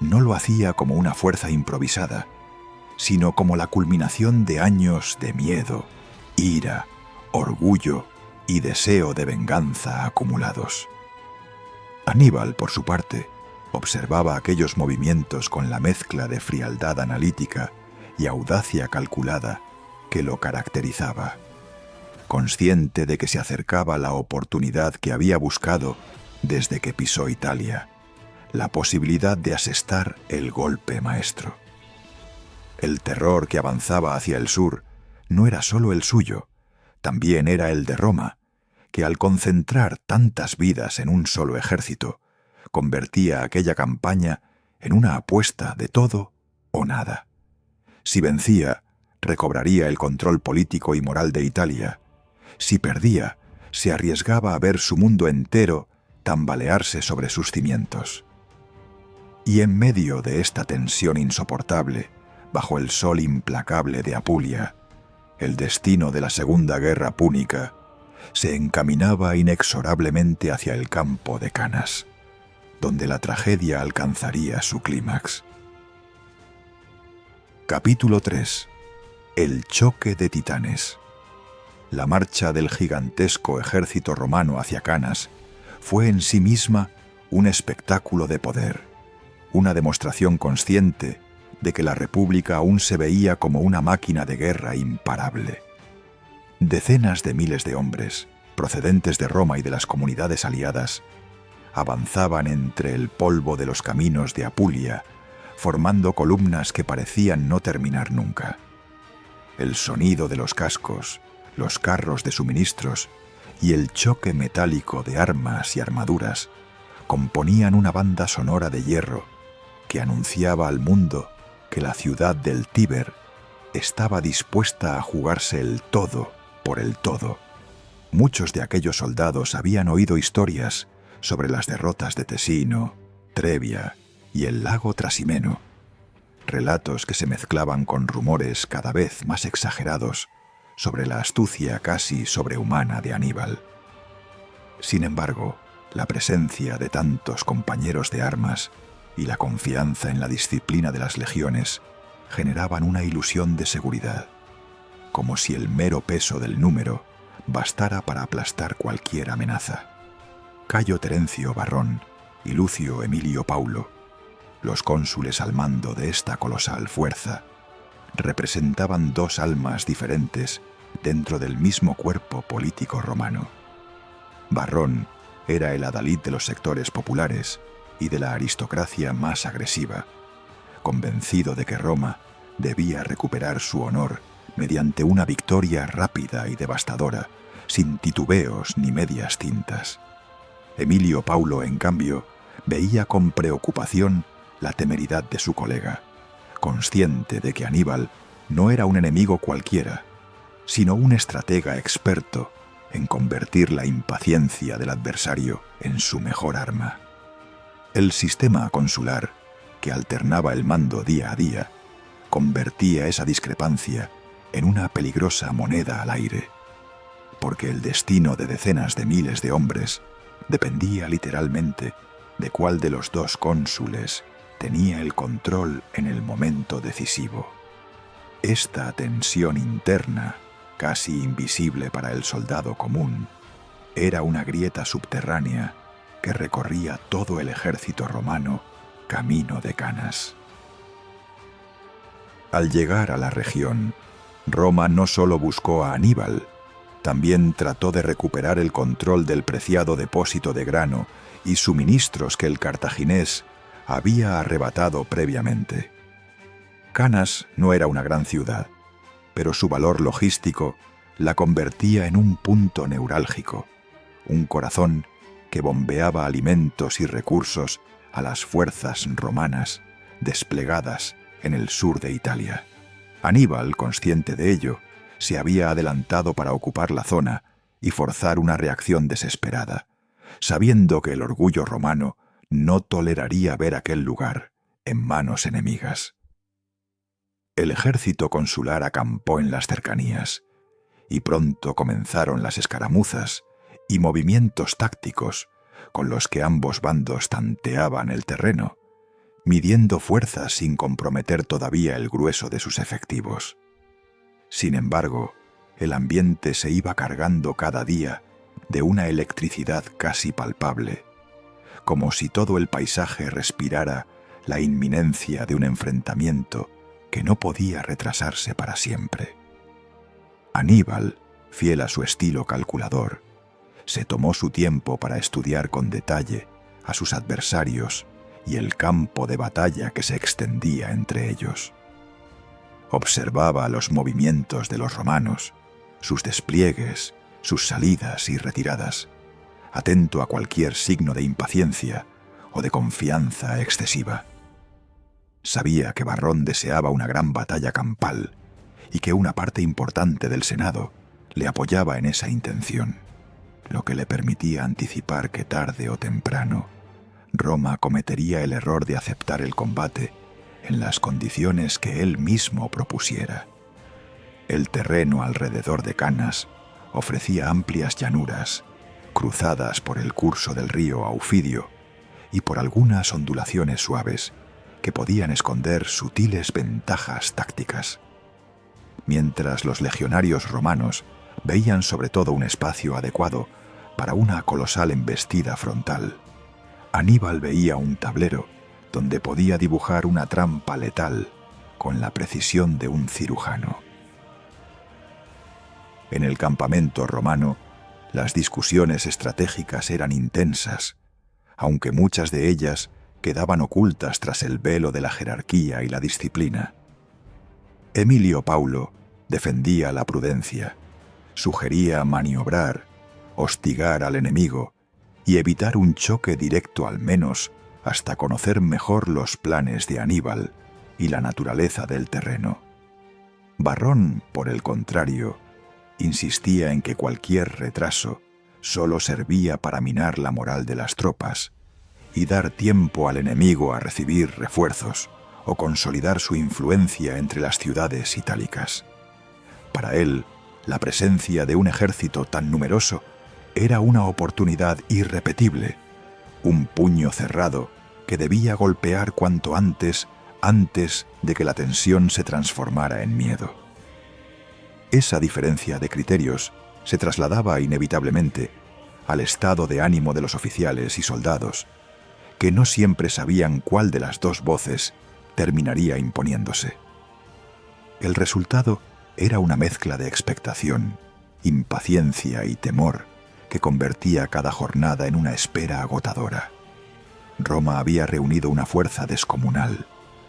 no lo hacía como una fuerza improvisada, sino como la culminación de años de miedo, ira, orgullo y deseo de venganza acumulados. Aníbal, por su parte, observaba aquellos movimientos con la mezcla de frialdad analítica y audacia calculada que lo caracterizaba. Consciente de que se acercaba la oportunidad que había buscado desde que pisó Italia, la posibilidad de asestar el golpe maestro. El terror que avanzaba hacia el sur no era solo el suyo, también era el de Roma, que al concentrar tantas vidas en un solo ejército, convertía aquella campaña en una apuesta de todo o nada. Si vencía, recobraría el control político y moral de Italia. Si perdía, se arriesgaba a ver su mundo entero tambalearse sobre sus cimientos. Y en medio de esta tensión insoportable, bajo el sol implacable de Apulia, el destino de la Segunda Guerra Púnica se encaminaba inexorablemente hacia el campo de Canas, donde la tragedia alcanzaría su clímax. Capítulo 3. El choque de titanes. La marcha del gigantesco ejército romano hacia Canas fue en sí misma un espectáculo de poder, una demostración consciente de que la República aún se veía como una máquina de guerra imparable. Decenas de miles de hombres, procedentes de Roma y de las comunidades aliadas, avanzaban entre el polvo de los caminos de Apulia, formando columnas que parecían no terminar nunca. El sonido de los cascos, los carros de suministros y el choque metálico de armas y armaduras componían una banda sonora de hierro que anunciaba al mundo que la ciudad del Tíber estaba dispuesta a jugarse el todo por el todo. Muchos de aquellos soldados habían oído historias sobre las derrotas de Tesino, Trebia y el lago Trasimeno, relatos que se mezclaban con rumores cada vez más exagerados sobre la astucia casi sobrehumana de Aníbal. Sin embargo, la presencia de tantos compañeros de armas y la confianza en la disciplina de las legiones generaban una ilusión de seguridad, como si el mero peso del número bastara para aplastar cualquier amenaza. Cayo Terencio Varrón y Lucio Emilio Paulo, los cónsules al mando de esta colosal fuerza, representaban dos almas diferentes dentro del mismo cuerpo político romano. Varrón era el adalid de los sectores populares y de la aristocracia más agresiva, convencido de que Roma debía recuperar su honor mediante una victoria rápida y devastadora, sin titubeos ni medias tintas. Emilio Paulo, en cambio, veía con preocupación la temeridad de su colega, consciente de que Aníbal no era un enemigo cualquiera, sino un estratega experto en convertir la impaciencia del adversario en su mejor arma. El sistema consular, que alternaba el mando día a día, convertía esa discrepancia en una peligrosa moneda al aire, porque el destino de decenas de miles de hombres dependía literalmente de cuál de los dos cónsules tenía el control en el momento decisivo. Esta tensión interna, casi invisible para el soldado común, era una grieta subterránea que recorría todo el ejército romano camino de Canas. Al llegar a la región, Roma no solo buscó a Aníbal, también trató de recuperar el control del preciado depósito de grano y suministros que el cartaginés había arrebatado previamente. Canas no era una gran ciudad, pero su valor logístico la convertía en un punto neurálgico, un corazón que bombeaba alimentos y recursos a las fuerzas romanas desplegadas en el sur de Italia. Aníbal, consciente de ello, se había adelantado para ocupar la zona y forzar una reacción desesperada, sabiendo que el orgullo romano no toleraría ver aquel lugar en manos enemigas. El ejército consular acampó en las cercanías, y pronto comenzaron las escaramuzas y movimientos tácticos con los que ambos bandos tanteaban el terreno, midiendo fuerzas sin comprometer todavía el grueso de sus efectivos. Sin embargo, el ambiente se iba cargando cada día de una electricidad casi palpable, como si todo el paisaje respirara la inminencia de un enfrentamiento que no podía retrasarse para siempre. Aníbal, fiel a su estilo calculador, se tomó su tiempo para estudiar con detalle a sus adversarios y el campo de batalla que se extendía entre ellos. Observaba los movimientos de los romanos, sus despliegues, sus salidas y retiradas, atento a cualquier signo de impaciencia o de confianza excesiva. Sabía que Varrón deseaba una gran batalla campal y que una parte importante del Senado le apoyaba en esa intención, lo que le permitía anticipar que tarde o temprano Roma cometería el error de aceptar el combate en las condiciones que él mismo propusiera. El terreno alrededor de Canas ofrecía amplias llanuras, cruzadas por el curso del río Aufidio y por algunas ondulaciones suaves que podían esconder sutiles ventajas tácticas. Mientras los legionarios romanos veían sobre todo un espacio adecuado para una colosal embestida frontal, Aníbal veía un tablero donde podía dibujar una trampa letal con la precisión de un cirujano. En el campamento romano, las discusiones estratégicas eran intensas, aunque muchas de ellas quedaban ocultas tras el velo de la jerarquía y la disciplina. Emilio Paulo defendía la prudencia, sugería maniobrar, hostigar al enemigo y evitar un choque directo al menos hasta conocer mejor los planes de Aníbal y la naturaleza del terreno. Varrón, por el contrario, insistía en que cualquier retraso solo servía para minar la moral de las tropas y dar tiempo al enemigo a recibir refuerzos o consolidar su influencia entre las ciudades itálicas. Para él, la presencia de un ejército tan numeroso era una oportunidad irrepetible, un puño cerrado que debía golpear cuanto antes de que la tensión se transformara en miedo. Esa diferencia de criterios se trasladaba inevitablemente al estado de ánimo de los oficiales y soldados, que no siempre sabían cuál de las dos voces terminaría imponiéndose. El resultado era una mezcla de expectación, impaciencia y temor que convertía cada jornada en una espera agotadora. Roma había reunido una fuerza descomunal,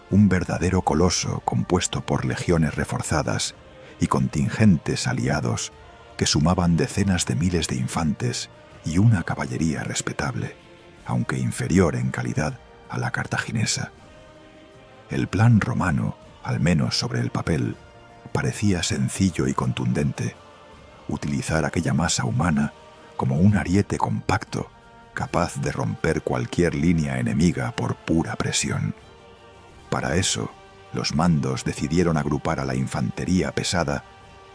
un verdadero coloso compuesto por legiones reforzadas y contingentes aliados que sumaban decenas de miles de infantes y una caballería respetable, aunque inferior en calidad a la cartaginesa. El plan romano, al menos sobre el papel, parecía sencillo y contundente: utilizar aquella masa humana como un ariete compacto, capaz de romper cualquier línea enemiga por pura presión. Para eso, los mandos decidieron agrupar a la infantería pesada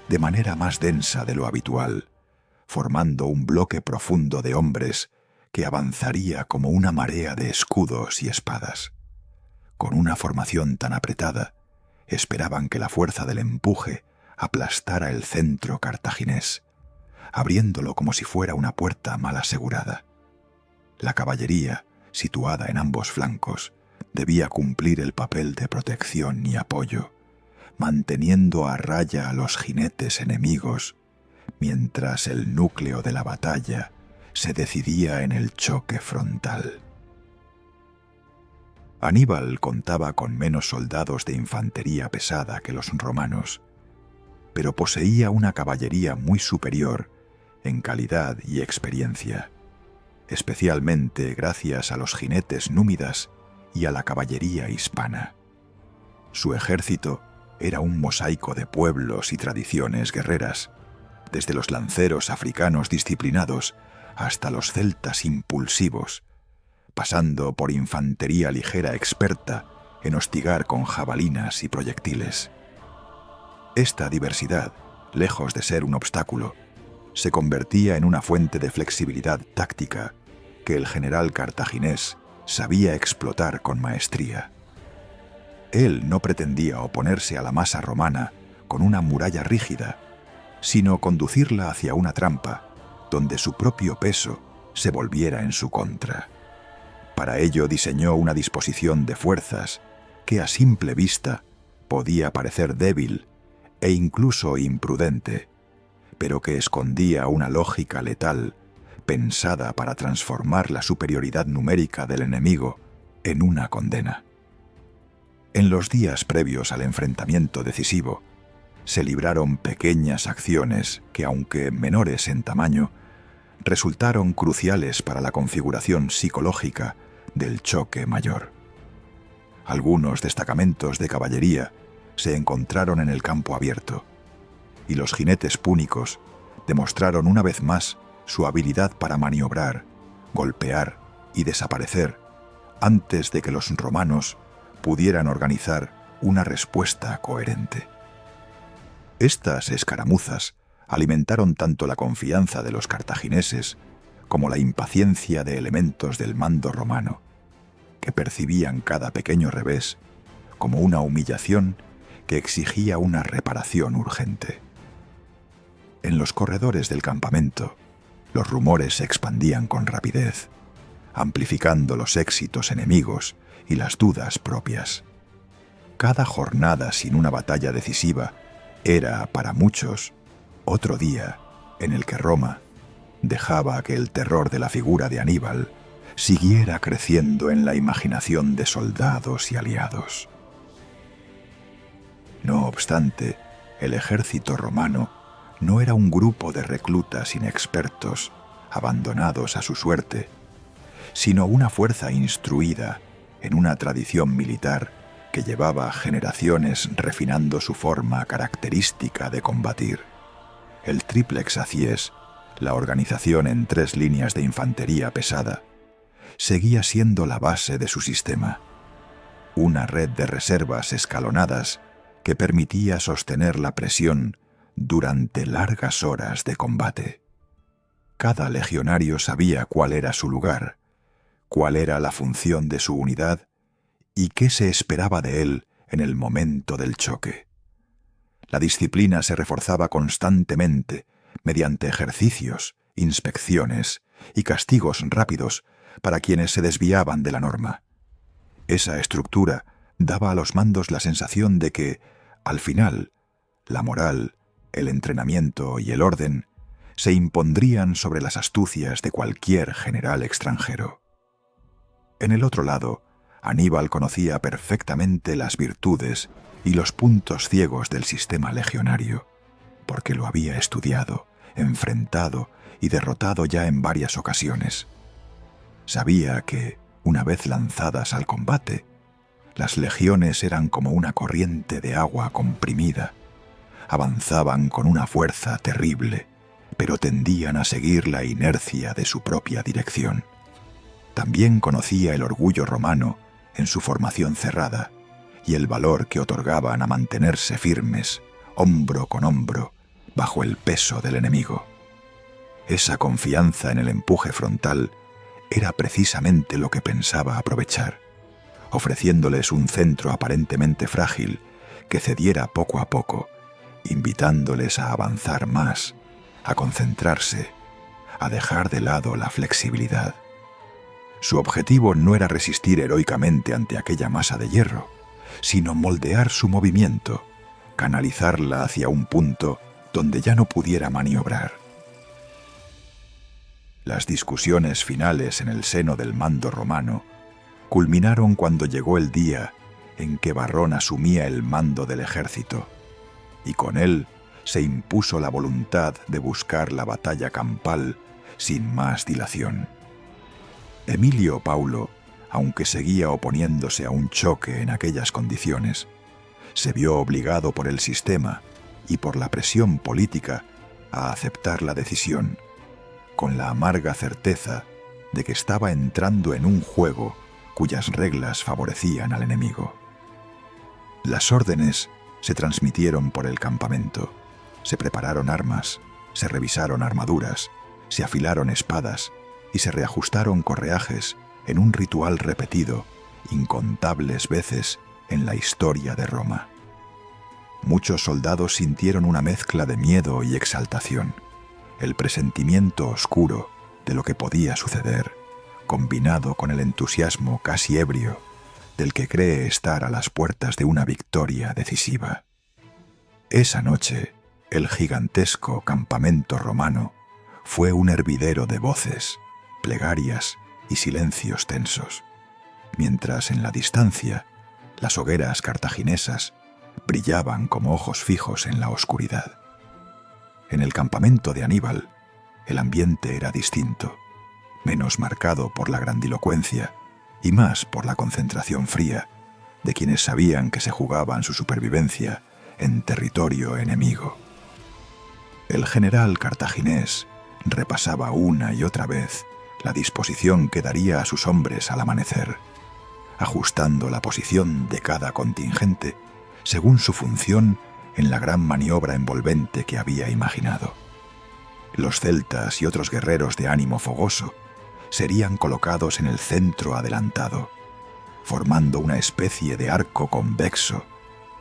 de manera más densa de lo habitual, formando un bloque profundo de hombres que avanzaría como una marea de escudos y espadas. Con una formación tan apretada, esperaban que la fuerza del empuje aplastara el centro cartaginés, abriéndolo como si fuera una puerta mal asegurada. La caballería, situada en ambos flancos, debía cumplir el papel de protección y apoyo, manteniendo a raya a los jinetes enemigos, mientras el núcleo de la batalla se decidía en el choque frontal. Aníbal contaba con menos soldados de infantería pesada que los romanos, pero poseía una caballería muy superior en calidad y experiencia, especialmente gracias a los jinetes númidas y a la caballería hispana. Su ejército era un mosaico de pueblos y tradiciones guerreras, desde los lanceros africanos disciplinados hasta los celtas impulsivos, pasando por infantería ligera experta en hostigar con jabalinas y proyectiles. Esta diversidad, lejos de ser un obstáculo, se convertía en una fuente de flexibilidad táctica que el general cartaginés sabía explotar con maestría. Él no pretendía oponerse a la masa romana con una muralla rígida, sino conducirla hacia una trampa donde su propio peso se volviera en su contra. Para ello diseñó una disposición de fuerzas que a simple vista podía parecer débil e incluso imprudente, pero que escondía una lógica letal pensada para transformar la superioridad numérica del enemigo en una condena. En los días previos al enfrentamiento decisivo, se libraron pequeñas acciones que, aunque menores en tamaño, resultaron cruciales para la configuración psicológica del choque mayor. Algunos destacamentos de caballería se encontraron en el campo abierto, y los jinetes púnicos demostraron una vez más su habilidad para maniobrar, golpear y desaparecer antes de que los romanos pudieran organizar una respuesta coherente. Estas escaramuzas alimentaron tanto la confianza de los cartagineses como la impaciencia de elementos del mando romano, que percibían cada pequeño revés como una humillación que exigía una reparación urgente. En los corredores del campamento, los rumores se expandían con rapidez, amplificando los éxitos enemigos y las dudas propias. Cada jornada sin una batalla decisiva era, para muchos, otro día en el que Roma dejaba que el terror de la figura de Aníbal siguiera creciendo en la imaginación de soldados y aliados. No obstante, el ejército romano no era un grupo de reclutas inexpertos, abandonados a su suerte, sino una fuerza instruida en una tradición militar que llevaba generaciones refinando su forma característica de combatir. El triplex acies, la organización en 3 líneas de infantería pesada, seguía siendo la base de su sistema, una red de reservas escalonadas que permitía sostener la presión durante largas horas de combate. Cada legionario sabía cuál era su lugar, cuál era la función de su unidad y qué se esperaba de él en el momento del choque. La disciplina se reforzaba constantemente mediante ejercicios, inspecciones y castigos rápidos para quienes se desviaban de la norma. Esa estructura daba a los mandos la sensación de que, al final, la moral, el entrenamiento y el orden se impondrían sobre las astucias de cualquier general extranjero. En el otro lado, Aníbal conocía perfectamente las virtudes y los puntos ciegos del sistema legionario, porque lo había estudiado, enfrentado y derrotado ya en varias ocasiones. Sabía que, una vez lanzadas al combate, las legiones eran como una corriente de agua comprimida. Avanzaban con una fuerza terrible, pero tendían a seguir la inercia de su propia dirección. También conocía el orgullo romano en su formación cerrada y el valor que otorgaban a mantenerse firmes, hombro con hombro, bajo el peso del enemigo. Esa confianza en el empuje frontal era precisamente lo que pensaba aprovechar, ofreciéndoles un centro aparentemente frágil que cediera poco a poco, invitándoles a avanzar más, a concentrarse, a dejar de lado la flexibilidad. Su objetivo no era resistir heroicamente ante aquella masa de hierro, sino moldear su movimiento, canalizarla hacia un punto donde ya no pudiera maniobrar. Las discusiones finales en el seno del mando romano culminaron cuando llegó el día en que Varrón asumía el mando del ejército, y con él se impuso la voluntad de buscar la batalla campal sin más dilación. Emilio Paulo, aunque seguía oponiéndose a un choque en aquellas condiciones, se vio obligado por el sistema y por la presión política a aceptar la decisión, con la amarga certeza de que estaba entrando en un juego cuyas reglas favorecían al enemigo. Las órdenes se transmitieron por el campamento, se prepararon armas, se revisaron armaduras, se afilaron espadas y se reajustaron correajes en un ritual repetido incontables veces en la historia de Roma. Muchos soldados sintieron una mezcla de miedo y exaltación, el presentimiento oscuro de lo que podía suceder, combinado con el entusiasmo casi ebrio del que cree estar a las puertas de una victoria decisiva. Esa noche, el gigantesco campamento romano fue un hervidero de voces, plegarias y silencios tensos, mientras en la distancia las hogueras cartaginesas brillaban como ojos fijos en la oscuridad. En el campamento de Aníbal, el ambiente era distinto, menos marcado por la grandilocuencia y más por la concentración fría de quienes sabían que se jugaban su supervivencia en territorio enemigo. El general cartaginés repasaba una y otra vez la disposición que daría a sus hombres al amanecer, ajustando la posición de cada contingente según su función en la gran maniobra envolvente que había imaginado. Los celtas y otros guerreros de ánimo fogoso serían colocados en el centro adelantado, formando una especie de arco convexo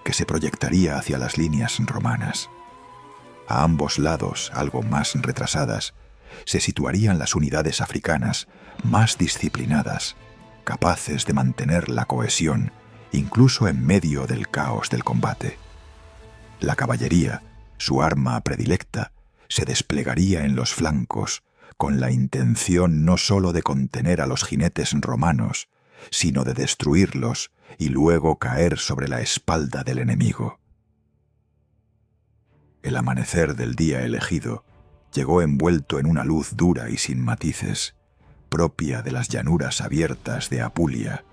que se proyectaría hacia las líneas romanas. A ambos lados, algo más retrasadas, se situarían las unidades africanas más disciplinadas, capaces de mantener la cohesión incluso en medio del caos del combate. La caballería, su arma predilecta, se desplegaría en los flancos con la intención no sólo de contener a los jinetes romanos, sino de destruirlos y luego caer sobre la espalda del enemigo. El amanecer del día elegido llegó envuelto en una luz dura y sin matices, propia de las llanuras abiertas de Apulia,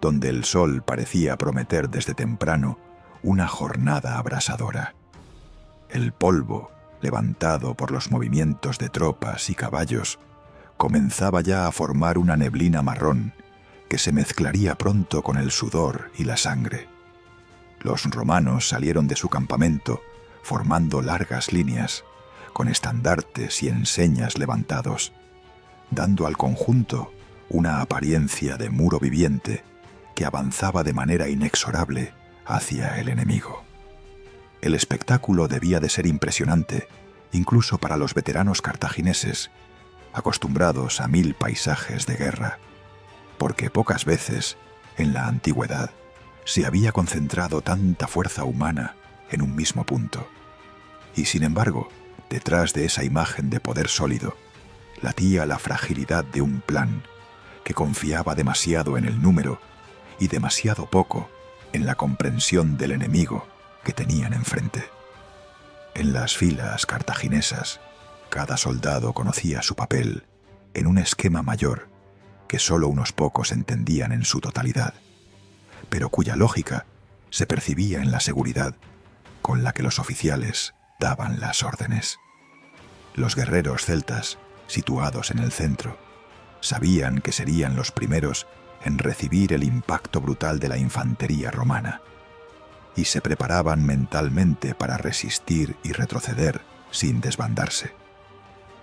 donde el sol parecía prometer desde temprano una jornada abrasadora. El polvo, levantado por los movimientos de tropas y caballos, comenzaba ya a formar una neblina marrón que se mezclaría pronto con el sudor y la sangre. Los romanos salieron de su campamento formando largas líneas, con estandartes y enseñas levantados, dando al conjunto una apariencia de muro viviente que avanzaba de manera inexorable hacia el enemigo. El espectáculo debía de ser impresionante, incluso para los veteranos cartagineses, acostumbrados a 1000 paisajes de guerra, porque pocas veces, en la antigüedad, se había concentrado tanta fuerza humana en un mismo punto. Y sin embargo, detrás de esa imagen de poder sólido, latía la fragilidad de un plan que confiaba demasiado en el número y demasiado poco en la comprensión del enemigo que tenían enfrente. En las filas cartaginesas, cada soldado conocía su papel en un esquema mayor que solo unos pocos entendían en su totalidad, pero cuya lógica se percibía en la seguridad con la que los oficiales daban las órdenes. Los guerreros celtas, situados en el centro, sabían que serían los primeros en recibir el impacto brutal de la infantería romana, y se preparaban mentalmente para resistir y retroceder sin desbandarse.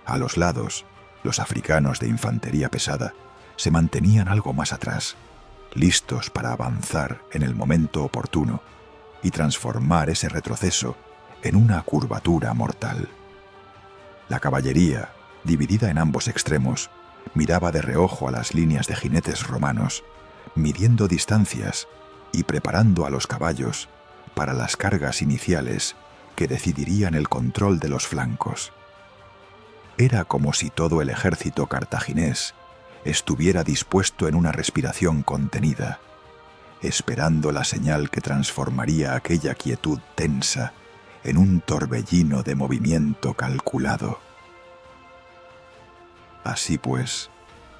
A los lados, los africanos de infantería pesada se mantenían algo más atrás, listos para avanzar en el momento oportuno y transformar ese retroceso en una curvatura mortal. La caballería, dividida en ambos extremos, miraba de reojo a las líneas de jinetes romanos, midiendo distancias y preparando a los caballos para las cargas iniciales que decidirían el control de los flancos. Era como si todo el ejército cartaginés estuviera dispuesto en una respiración contenida, esperando la señal que transformaría aquella quietud tensa en un torbellino de movimiento calculado. Así pues,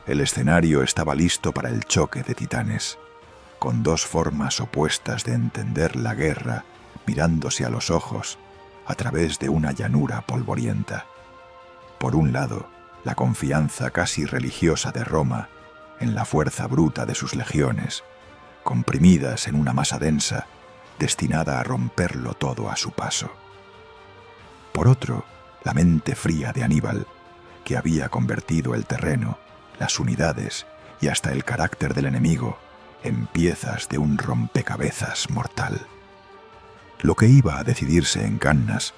el escenario estaba listo para el choque de titanes, con dos formas opuestas de entender la guerra mirándose a los ojos a través de una llanura polvorienta. Por un lado, la confianza casi religiosa de Roma en la fuerza bruta de sus legiones, comprimidas en una masa densa, destinada a romperlo todo a su paso. Por otro, la mente fría de Aníbal, que había convertido el terreno, las unidades y hasta el carácter del enemigo en piezas de un rompecabezas mortal. Lo que iba a decidirse en Cannas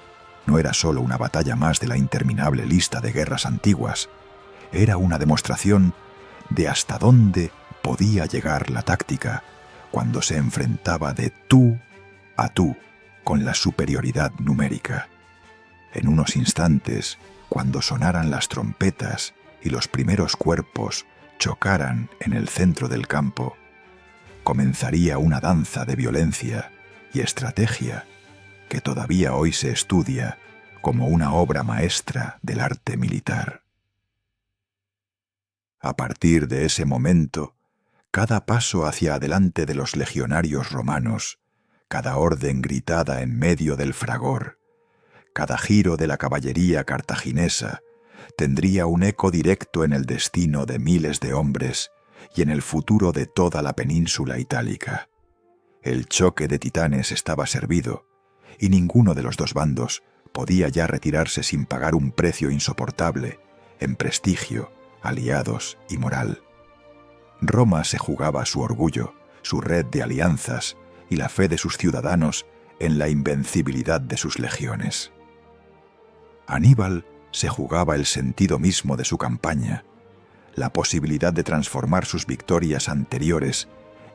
no era solo una batalla más de la interminable lista de guerras antiguas, era una demostración de hasta dónde podía llegar la táctica cuando se enfrentaba de tú a tú con la superioridad numérica. En unos instantes, cuando sonaran las trompetas y los primeros cuerpos chocaran en el centro del campo, comenzaría una danza de violencia y estrategia que todavía hoy se estudia como una obra maestra del arte militar. A partir de ese momento, cada paso hacia adelante de los legionarios romanos, cada orden gritada en medio del fragor, cada giro de la caballería cartaginesa, tendría un eco directo en el destino de miles de hombres y en el futuro de toda la península itálica. El choque de titanes estaba servido, y ninguno de los dos bandos podía ya retirarse sin pagar un precio insoportable en prestigio, aliados y moral. Roma se jugaba su orgullo, su red de alianzas y la fe de sus ciudadanos en la invencibilidad de sus legiones. Aníbal se jugaba el sentido mismo de su campaña, la posibilidad de transformar sus victorias anteriores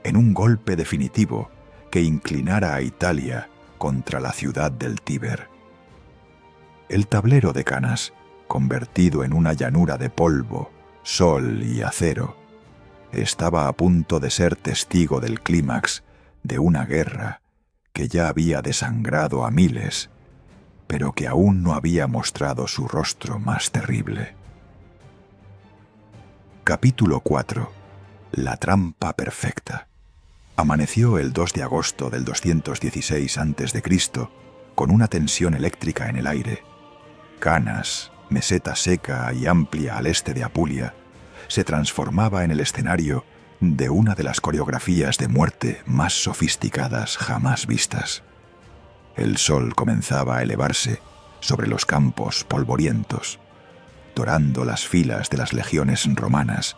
en un golpe definitivo que inclinara a Italia contra la ciudad del Tíber. El tablero de Cannas, convertido en una llanura de polvo, sol y acero, estaba a punto de ser testigo del clímax de una guerra que ya había desangrado a miles, pero que aún no había mostrado su rostro más terrible. Capítulo 4. La trampa perfecta. Amaneció el 2 de agosto del 216 a.C. con una tensión eléctrica en el aire. Cannas, meseta seca y amplia al este de Apulia, se transformaba en el escenario de una de las coreografías de muerte más sofisticadas jamás vistas. El sol comenzaba a elevarse sobre los campos polvorientos, dorando las filas de las legiones romanas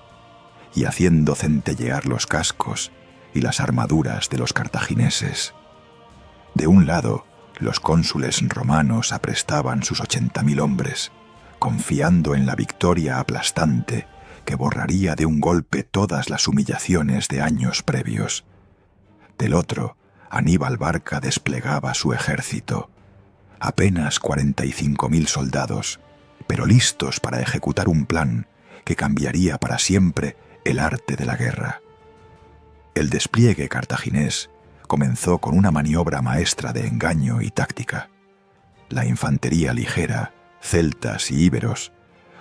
y haciendo centellear los cascos y las armaduras de los cartagineses. De un lado, los cónsules romanos aprestaban sus 80.000 hombres, confiando en la victoria aplastante que borraría de un golpe todas las humillaciones de años previos. Del otro, Aníbal Barca desplegaba su ejército. Apenas 45.000 soldados, pero listos para ejecutar un plan que cambiaría para siempre el arte de la guerra. El despliegue cartaginés comenzó con una maniobra maestra de engaño y táctica. La infantería ligera, celtas y íberos,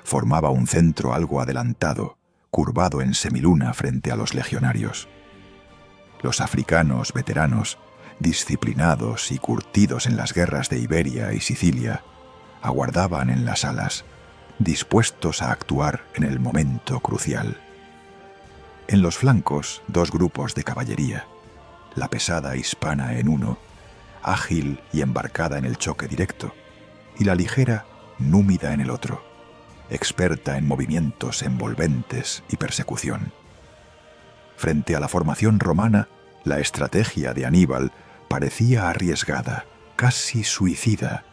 formaba un centro algo adelantado, curvado en semiluna frente a los legionarios. Los africanos veteranos, disciplinados y curtidos en las guerras de Iberia y Sicilia, aguardaban en las alas, dispuestos a actuar en el momento crucial. En los flancos, dos grupos de caballería, la pesada hispana en uno, ágil y embarcada en el choque directo, y la ligera, númida en el otro, experta en movimientos envolventes y persecución. Frente a la formación romana, la estrategia de Aníbal parecía arriesgada, casi suicida,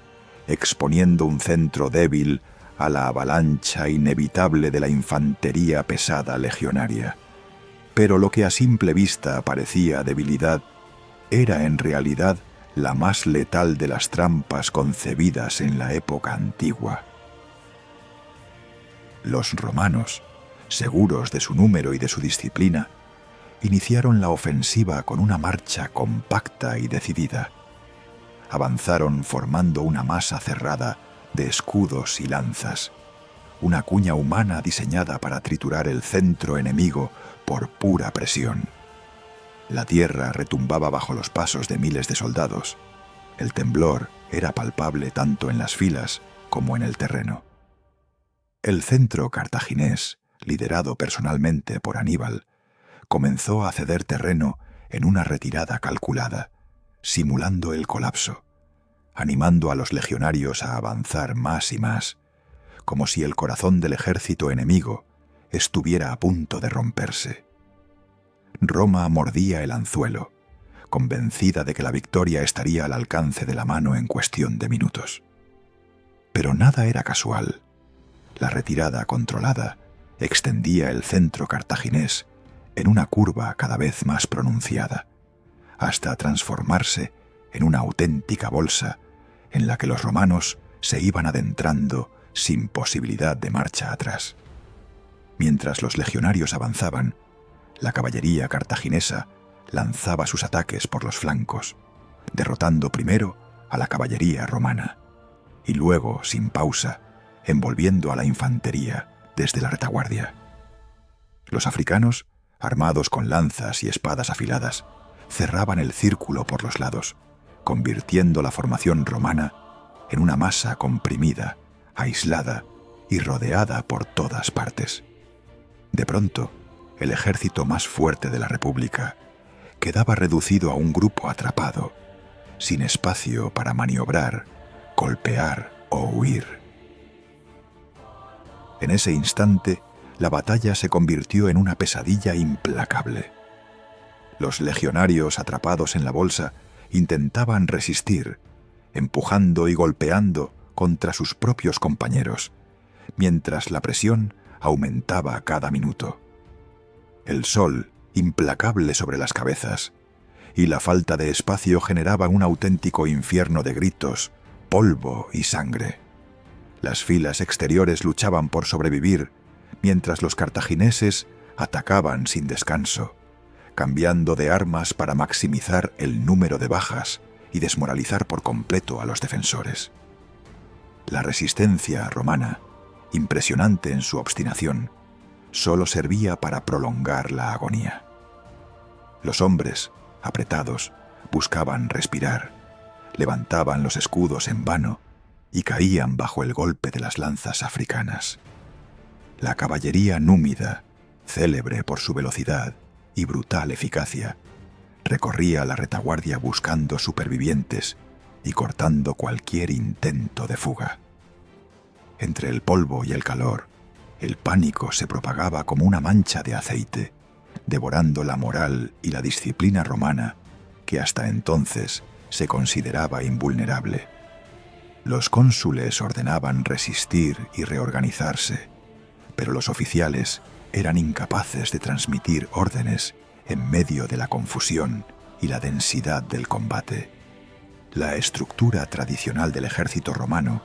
exponiendo un centro débil a la avalancha inevitable de la infantería pesada legionaria. Pero lo que a simple vista parecía debilidad era en realidad la más letal de las trampas concebidas en la época antigua. Los romanos, seguros de su número y de su disciplina, iniciaron la ofensiva con una marcha compacta y decidida. Avanzaron formando una masa cerrada de escudos y lanzas, una cuña humana diseñada para triturar el centro enemigo por pura presión. La tierra retumbaba bajo los pasos de miles de soldados. El temblor era palpable tanto en las filas como en el terreno. El centro cartaginés, liderado personalmente por Aníbal, comenzó a ceder terreno en una retirada calculada, simulando el colapso, animando a los legionarios a avanzar más y más, como si el corazón del ejército enemigo estuviera a punto de romperse. Roma mordía el anzuelo, convencida de que la victoria estaría al alcance de la mano en cuestión de minutos. Pero nada era casual. La retirada controlada extendía el centro cartaginés en una curva cada vez más pronunciada, hasta transformarse en una auténtica bolsa en la que los romanos se iban adentrando sin posibilidad de marcha atrás. Mientras los legionarios avanzaban, la caballería cartaginesa lanzaba sus ataques por los flancos, derrotando primero a la caballería romana y luego, sin pausa, envolviendo a la infantería desde la retaguardia. Los africanos, armados con lanzas y espadas afiladas, cerraban el círculo por los lados, convirtiendo la formación romana en una masa comprimida, aislada y rodeada por todas partes. De pronto, el ejército más fuerte de la República quedaba reducido a un grupo atrapado, sin espacio para maniobrar, golpear o huir. En ese instante, la batalla se convirtió en una pesadilla implacable. Los legionarios atrapados en la bolsa intentaban resistir, empujando y golpeando contra sus propios compañeros, mientras la presión aumentaba a cada minuto. El sol, implacable sobre las cabezas, y la falta de espacio generaban un auténtico infierno de gritos, polvo y sangre. Las filas exteriores luchaban por sobrevivir, mientras los cartagineses atacaban sin descanso, cambiando de armas para maximizar el número de bajas y desmoralizar por completo a los defensores. La resistencia romana, impresionante en su obstinación, solo servía para prolongar la agonía. Los hombres, apretados, buscaban respirar, levantaban los escudos en vano y caían bajo el golpe de las lanzas africanas. La caballería númida, célebre por su velocidad y brutal eficacia, recorría la retaguardia buscando supervivientes y cortando cualquier intento de fuga. Entre el polvo y el calor, el pánico se propagaba como una mancha de aceite, devorando la moral y la disciplina romana que hasta entonces se consideraba invulnerable. Los cónsules ordenaban resistir y reorganizarse, pero los oficiales eran incapaces de transmitir órdenes en medio de la confusión y la densidad del combate. La estructura tradicional del ejército romano,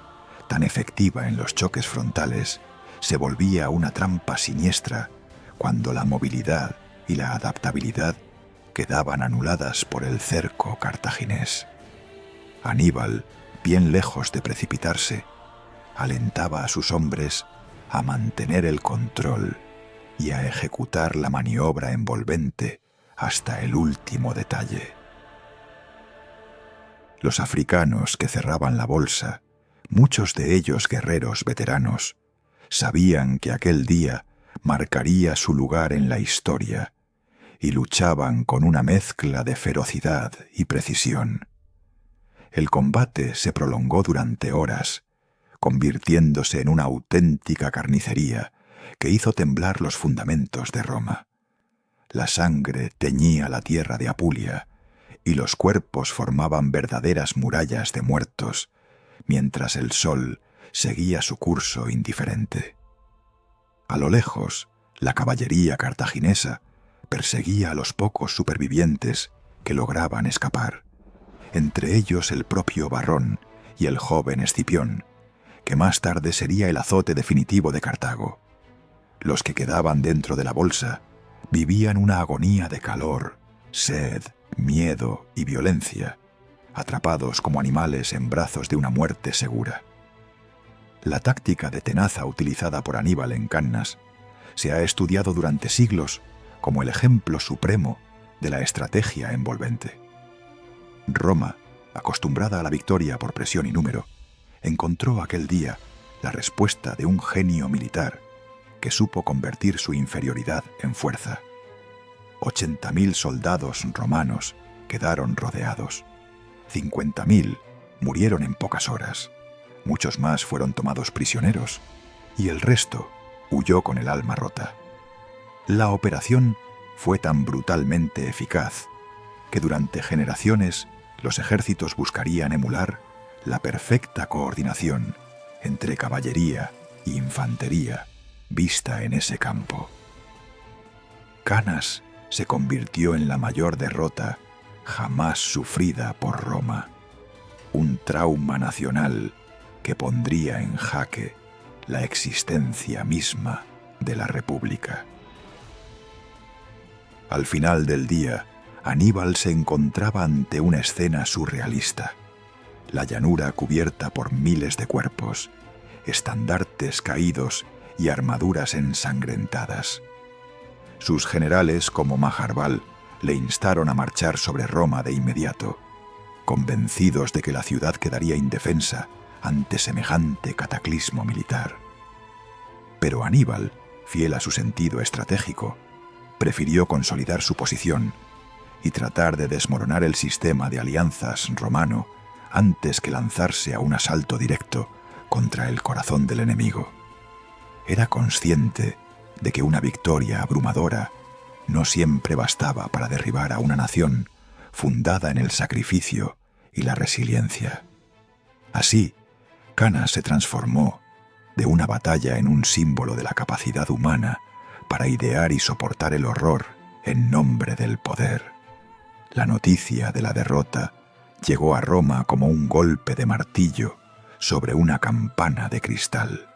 tan efectiva en los choques frontales, se volvía una trampa siniestra cuando la movilidad y la adaptabilidad quedaban anuladas por el cerco cartaginés. Aníbal, bien lejos de precipitarse, alentaba a sus hombres a mantener el control y a ejecutar la maniobra envolvente hasta el último detalle. Los africanos que cerraban la bolsa, muchos de ellos guerreros veteranos, sabían que aquel día marcaría su lugar en la historia y luchaban con una mezcla de ferocidad y precisión. El combate se prolongó durante horas, convirtiéndose en una auténtica carnicería que hizo temblar los fundamentos de Roma. La sangre teñía la tierra de Apulia y los cuerpos formaban verdaderas murallas de muertos, mientras el sol seguía su curso indiferente. A lo lejos, la caballería cartaginesa perseguía a los pocos supervivientes que lograban escapar, entre ellos el propio Varrón y el joven Escipión, que más tarde sería el azote definitivo de Cartago. Los que quedaban dentro de la bolsa vivían una agonía de calor, sed, miedo y violencia, atrapados como animales en brazos de una muerte segura. La táctica de tenaza utilizada por Aníbal en Cannas se ha estudiado durante siglos como el ejemplo supremo de la estrategia envolvente. Roma, acostumbrada a la victoria por presión y número, encontró aquel día la respuesta de un genio militar que supo convertir su inferioridad en fuerza. 80.000 soldados romanos quedaron rodeados. 50.000 murieron en pocas horas. Muchos más fueron tomados prisioneros y el resto huyó con el alma rota. La operación fue tan brutalmente eficaz que durante generaciones los ejércitos buscarían emular la perfecta coordinación entre caballería e infantería vista en ese campo. Cannas se convirtió en la mayor derrota jamás sufrida por Roma, un trauma nacional que pondría en jaque la existencia misma de la República. Al final del día, Aníbal se encontraba ante una escena surrealista. La llanura cubierta por miles de cuerpos, estandartes caídos y armaduras ensangrentadas. Sus generales, como Maharbal, le instaron a marchar sobre Roma de inmediato, convencidos de que la ciudad quedaría indefensa ante semejante cataclismo militar. Pero Aníbal, fiel a su sentido estratégico, prefirió consolidar su posición y tratar de desmoronar el sistema de alianzas romano antes que lanzarse a un asalto directo contra el corazón del enemigo. Era consciente de que una victoria abrumadora no siempre bastaba para derribar a una nación fundada en el sacrificio y la resiliencia. Así, Cannas se transformó de una batalla en un símbolo de la capacidad humana para idear y soportar el horror en nombre del poder. La noticia de la derrota llegó a Roma como un golpe de martillo sobre una campana de cristal.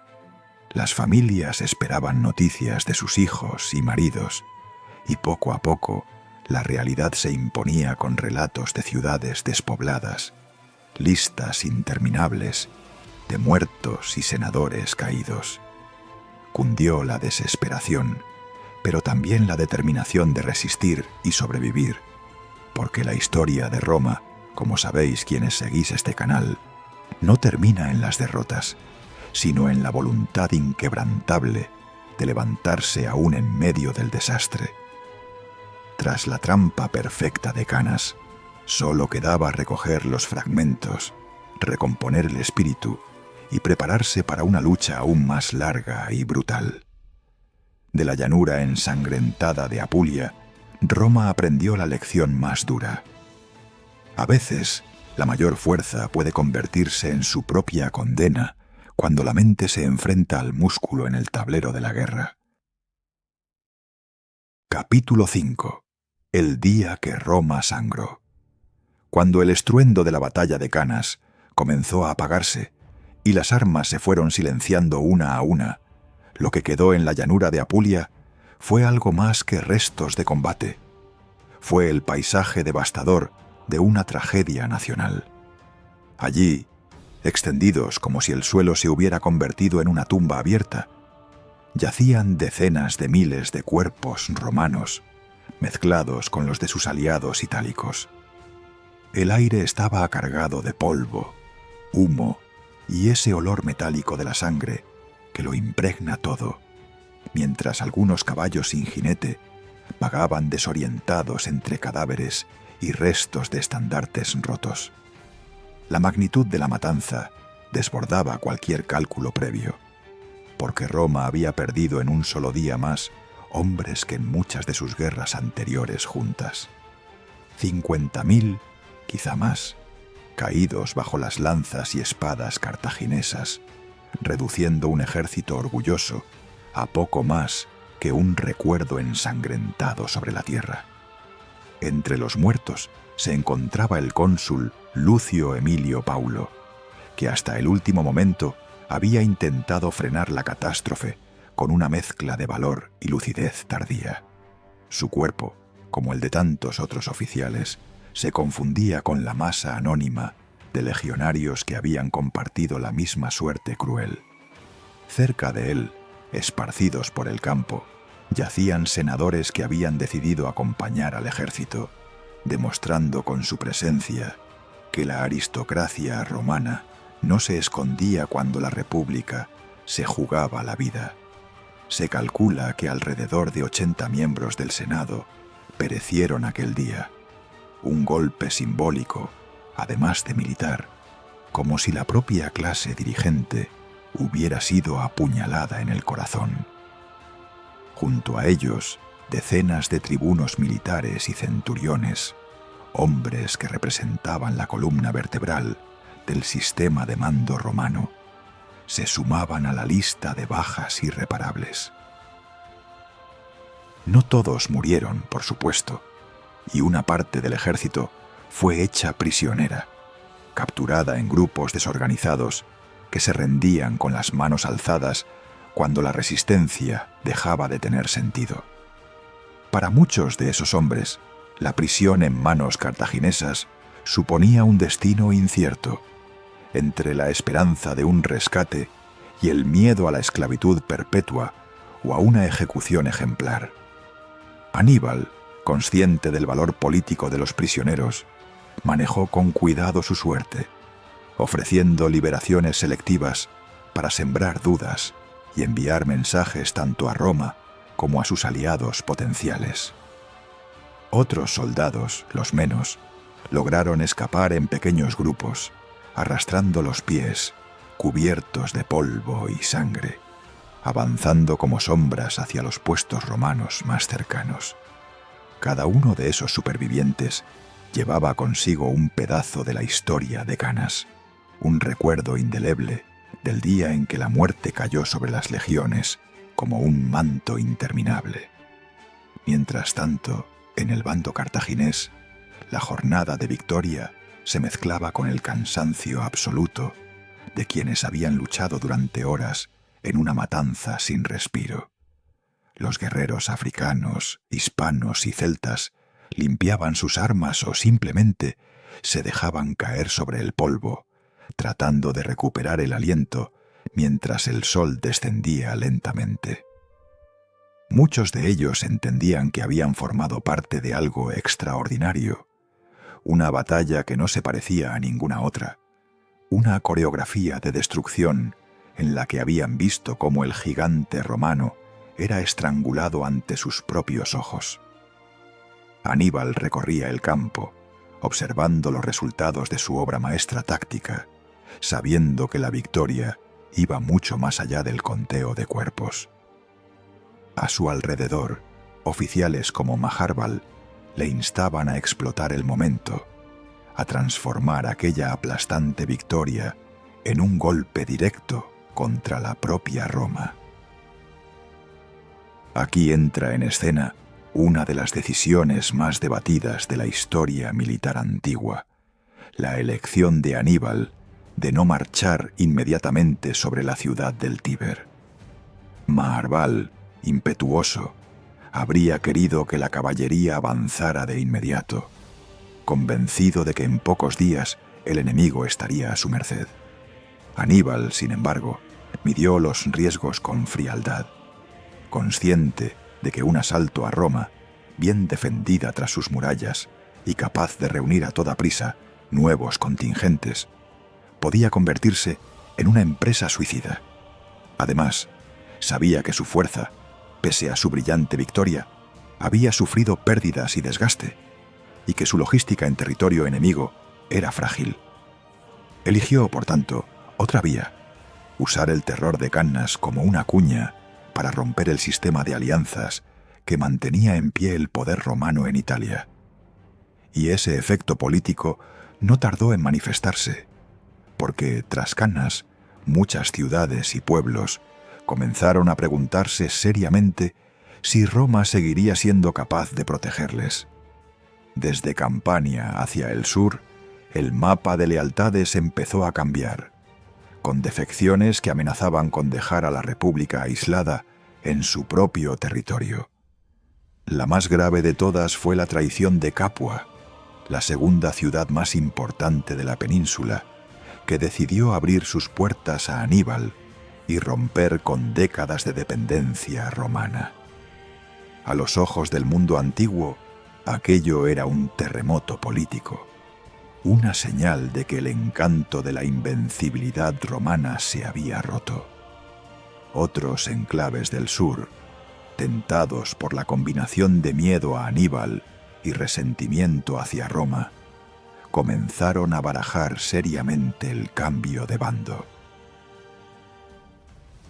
Las familias esperaban noticias de sus hijos y maridos, y poco a poco la realidad se imponía con relatos de ciudades despobladas, listas interminables de muertos y senadores caídos. Cundió la desesperación, pero también la determinación de resistir y sobrevivir, porque la historia de Roma, como sabéis quienes seguís este canal, no termina en las derrotas, sino en la voluntad inquebrantable de levantarse aún en medio del desastre. Tras la trampa perfecta de Cannas, solo quedaba recoger los fragmentos, recomponer el espíritu y prepararse para una lucha aún más larga y brutal. De la llanura ensangrentada de Apulia, Roma aprendió la lección más dura. A veces, La mayor fuerza puede convertirse en su propia condena cuando la mente se enfrenta al músculo en el tablero de la guerra. Capítulo 5. El día que Roma sangró. Cuando el estruendo de la batalla de Canas comenzó a apagarse y las armas se fueron silenciando una a una, lo que quedó en la llanura de Apulia fue algo más que restos de combate. Fue el paisaje devastador de una tragedia nacional. Allí, extendidos como si el suelo se hubiera convertido en una tumba abierta, yacían decenas de miles de cuerpos romanos, mezclados con los de sus aliados itálicos. El aire estaba cargado de polvo, humo y ese olor metálico de la sangre que lo impregna todo, mientras algunos caballos sin jinete vagaban desorientados entre cadáveres y restos de estandartes rotos. La magnitud de la matanza desbordaba cualquier cálculo previo, porque Roma había perdido en un solo día más hombres que en muchas de sus guerras anteriores juntas. 50.000, quizá más, caídos bajo las lanzas y espadas cartaginesas, reduciendo un ejército orgulloso a poco más que un recuerdo ensangrentado sobre la tierra. Entre los muertos se encontraba el cónsul Lucio Emilio Paulo, que hasta el último momento había intentado frenar la catástrofe con una mezcla de valor y lucidez tardía. Su cuerpo, como el de tantos otros oficiales, se confundía con la masa anónima de legionarios que habían compartido la misma suerte cruel. Cerca de él, esparcidos por el campo, yacían senadores que habían decidido acompañar al ejército, demostrando con su presencia que la aristocracia romana no se escondía cuando la república se jugaba la vida. Se calcula que alrededor de 80 miembros del Senado perecieron aquel día. Un golpe simbólico, además de militar, como si la propia clase dirigente hubiera sido apuñalada en el corazón. Junto a ellos, decenas de tribunos militares y centuriones, hombres que representaban la columna vertebral del sistema de mando romano, se sumaban a la lista de bajas irreparables. No todos murieron, por supuesto, y una parte del ejército fue hecha prisionera, capturada en grupos desorganizados que se rendían con las manos alzadas cuando la resistencia dejaba de tener sentido. Para muchos de esos hombres, la prisión en manos cartaginesas suponía un destino incierto, entre la esperanza de un rescate y el miedo a la esclavitud perpetua o a una ejecución ejemplar. Aníbal, consciente del valor político de los prisioneros, manejó con cuidado su suerte, ofreciendo liberaciones selectivas para sembrar dudas y enviar mensajes tanto a Roma como a sus aliados potenciales. Otros soldados, los menos, lograron escapar en pequeños grupos, arrastrando los pies, cubiertos de polvo y sangre, avanzando como sombras hacia los puestos romanos más cercanos. Cada uno de esos supervivientes llevaba consigo un pedazo de la historia de Canas, un recuerdo indeleble del día en que la muerte cayó sobre las legiones como un manto interminable. Mientras tanto, en el bando cartaginés, la jornada de victoria se mezclaba con el cansancio absoluto de quienes habían luchado durante horas en una matanza sin respiro. Los guerreros africanos, hispanos y celtas limpiaban sus armas o simplemente se dejaban caer sobre el polvo, tratando de recuperar el aliento mientras el sol descendía lentamente. Muchos de ellos entendían que habían formado parte de algo extraordinario, una batalla que no se parecía a ninguna otra, una coreografía de destrucción en la que habían visto cómo el gigante romano era estrangulado ante sus propios ojos. Aníbal recorría el campo, observando los resultados de su obra maestra táctica, sabiendo que la victoria iba mucho más allá del conteo de cuerpos. A su alrededor, oficiales como Maharbal le instaban a explotar el momento, a transformar aquella aplastante victoria en un golpe directo contra la propia Roma. Aquí entra en escena una de las decisiones más debatidas de la historia militar antigua, la elección de Aníbal de no marchar inmediatamente sobre la ciudad del Tíber. Maharbal, impetuoso, habría querido que la caballería avanzara de inmediato, convencido de que en pocos días el enemigo estaría a su merced. Aníbal, sin embargo, midió los riesgos con frialdad, consciente de que un asalto a Roma, bien defendida tras sus murallas y capaz de reunir a toda prisa nuevos contingentes, podía convertirse en una empresa suicida. Además, sabía que su fuerza, pese a su brillante victoria, había sufrido pérdidas y desgaste, y que su logística en territorio enemigo era frágil. Eligió, por tanto, otra vía: usar el terror de Cannas como una cuña para romper el sistema de alianzas que mantenía en pie el poder romano en Italia. Y ese efecto político no tardó en manifestarse, porque tras Cannas, muchas ciudades y pueblos comenzaron a preguntarse seriamente si Roma seguiría siendo capaz de protegerles. Desde Campania hacia el sur, el mapa de lealtades empezó a cambiar, con defecciones que amenazaban con dejar a la República aislada en su propio territorio. La más grave de todas fue la traición de Capua, la segunda ciudad más importante de la península, que decidió abrir sus puertas a Aníbal y romper con décadas de dependencia romana. A los ojos del mundo antiguo, aquello era un terremoto político, una señal de que el encanto de la invencibilidad romana se había roto. Otros enclaves del sur, tentados por la combinación de miedo a Aníbal y resentimiento hacia Roma, comenzaron a barajar seriamente el cambio de bando.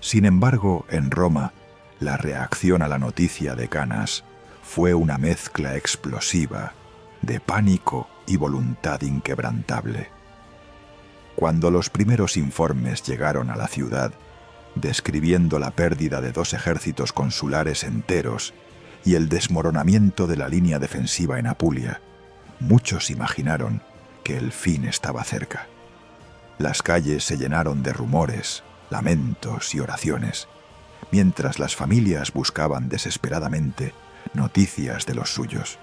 Sin embargo, en Roma, la reacción a la noticia de Cannas fue una mezcla explosiva de pánico y voluntad inquebrantable. Cuando los primeros informes llegaron a la ciudad, describiendo la pérdida de 2 ejércitos consulares enteros y el desmoronamiento de la línea defensiva en Apulia, muchos imaginaron que el fin estaba cerca. Las calles se llenaron de rumores, lamentos y oraciones, mientras las familias buscaban desesperadamente noticias de los suyos.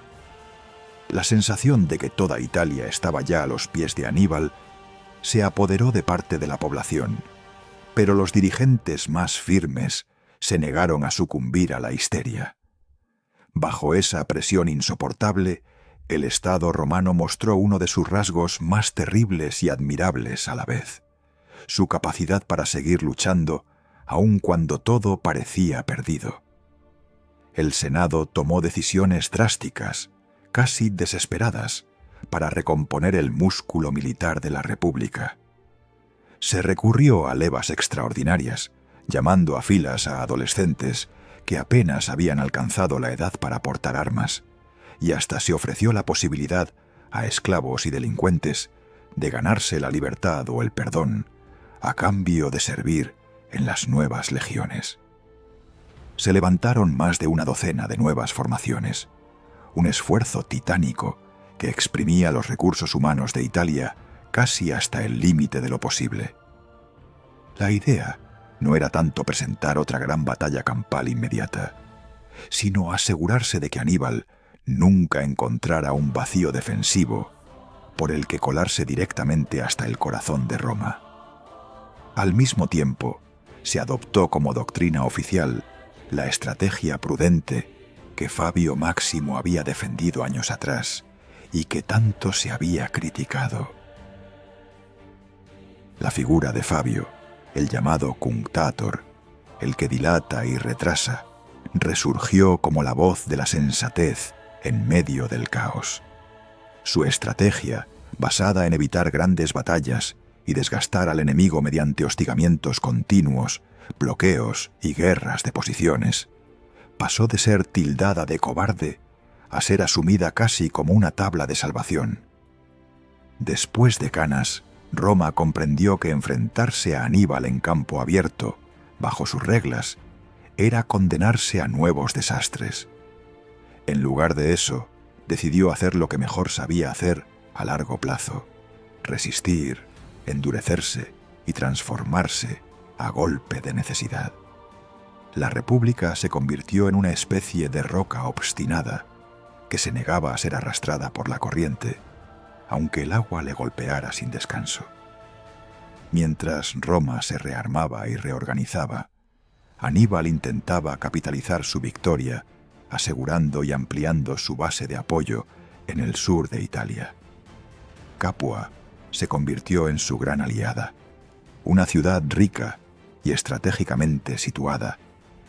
La sensación de que toda Italia estaba ya a los pies de Aníbal se apoderó de parte de la población, pero los dirigentes más firmes se negaron a sucumbir a la histeria. Bajo esa presión insoportable, el Estado romano mostró uno de sus rasgos más terribles y admirables a la vez: su capacidad para seguir luchando aun cuando todo parecía perdido. El Senado tomó decisiones drásticas, casi desesperadas, para recomponer el músculo militar de la República. Se recurrió a levas extraordinarias, llamando a filas a adolescentes que apenas habían alcanzado la edad para portar armas, y hasta se ofreció la posibilidad a esclavos y delincuentes de ganarse la libertad o el perdón a cambio de servir en las nuevas legiones. Se levantaron más de una docena de nuevas formaciones, un esfuerzo titánico que exprimía los recursos humanos de Italia casi hasta el límite de lo posible. La idea no era tanto presentar otra gran batalla campal inmediata, sino asegurarse de que Aníbal nunca encontrara un vacío defensivo por el que colarse directamente hasta el corazón de Roma. Al mismo tiempo, se adoptó como doctrina oficial la estrategia prudente que Fabio Máximo había defendido años atrás y que tanto se había criticado. La figura de Fabio, el llamado cunctator, el que dilata y retrasa, resurgió como la voz de la sensatez en medio del caos. Su estrategia, basada en evitar grandes batallas y desgastar al enemigo mediante hostigamientos continuos, bloqueos y guerras de posiciones, pasó de ser tildada de cobarde a ser asumida casi como una tabla de salvación. Después de Canas, Roma comprendió que enfrentarse a Aníbal en campo abierto, bajo sus reglas, era condenarse a nuevos desastres. En lugar de eso, decidió hacer lo que mejor sabía hacer a largo plazo: resistir, endurecerse y transformarse a golpe de necesidad. La República se convirtió en una especie de roca obstinada que se negaba a ser arrastrada por la corriente, aunque el agua le golpeara sin descanso. Mientras Roma se rearmaba y reorganizaba, Aníbal intentaba capitalizar su victoria, asegurando y ampliando su base de apoyo en el sur de Italia. Capua se convirtió en su gran aliada, una ciudad rica y estratégicamente situada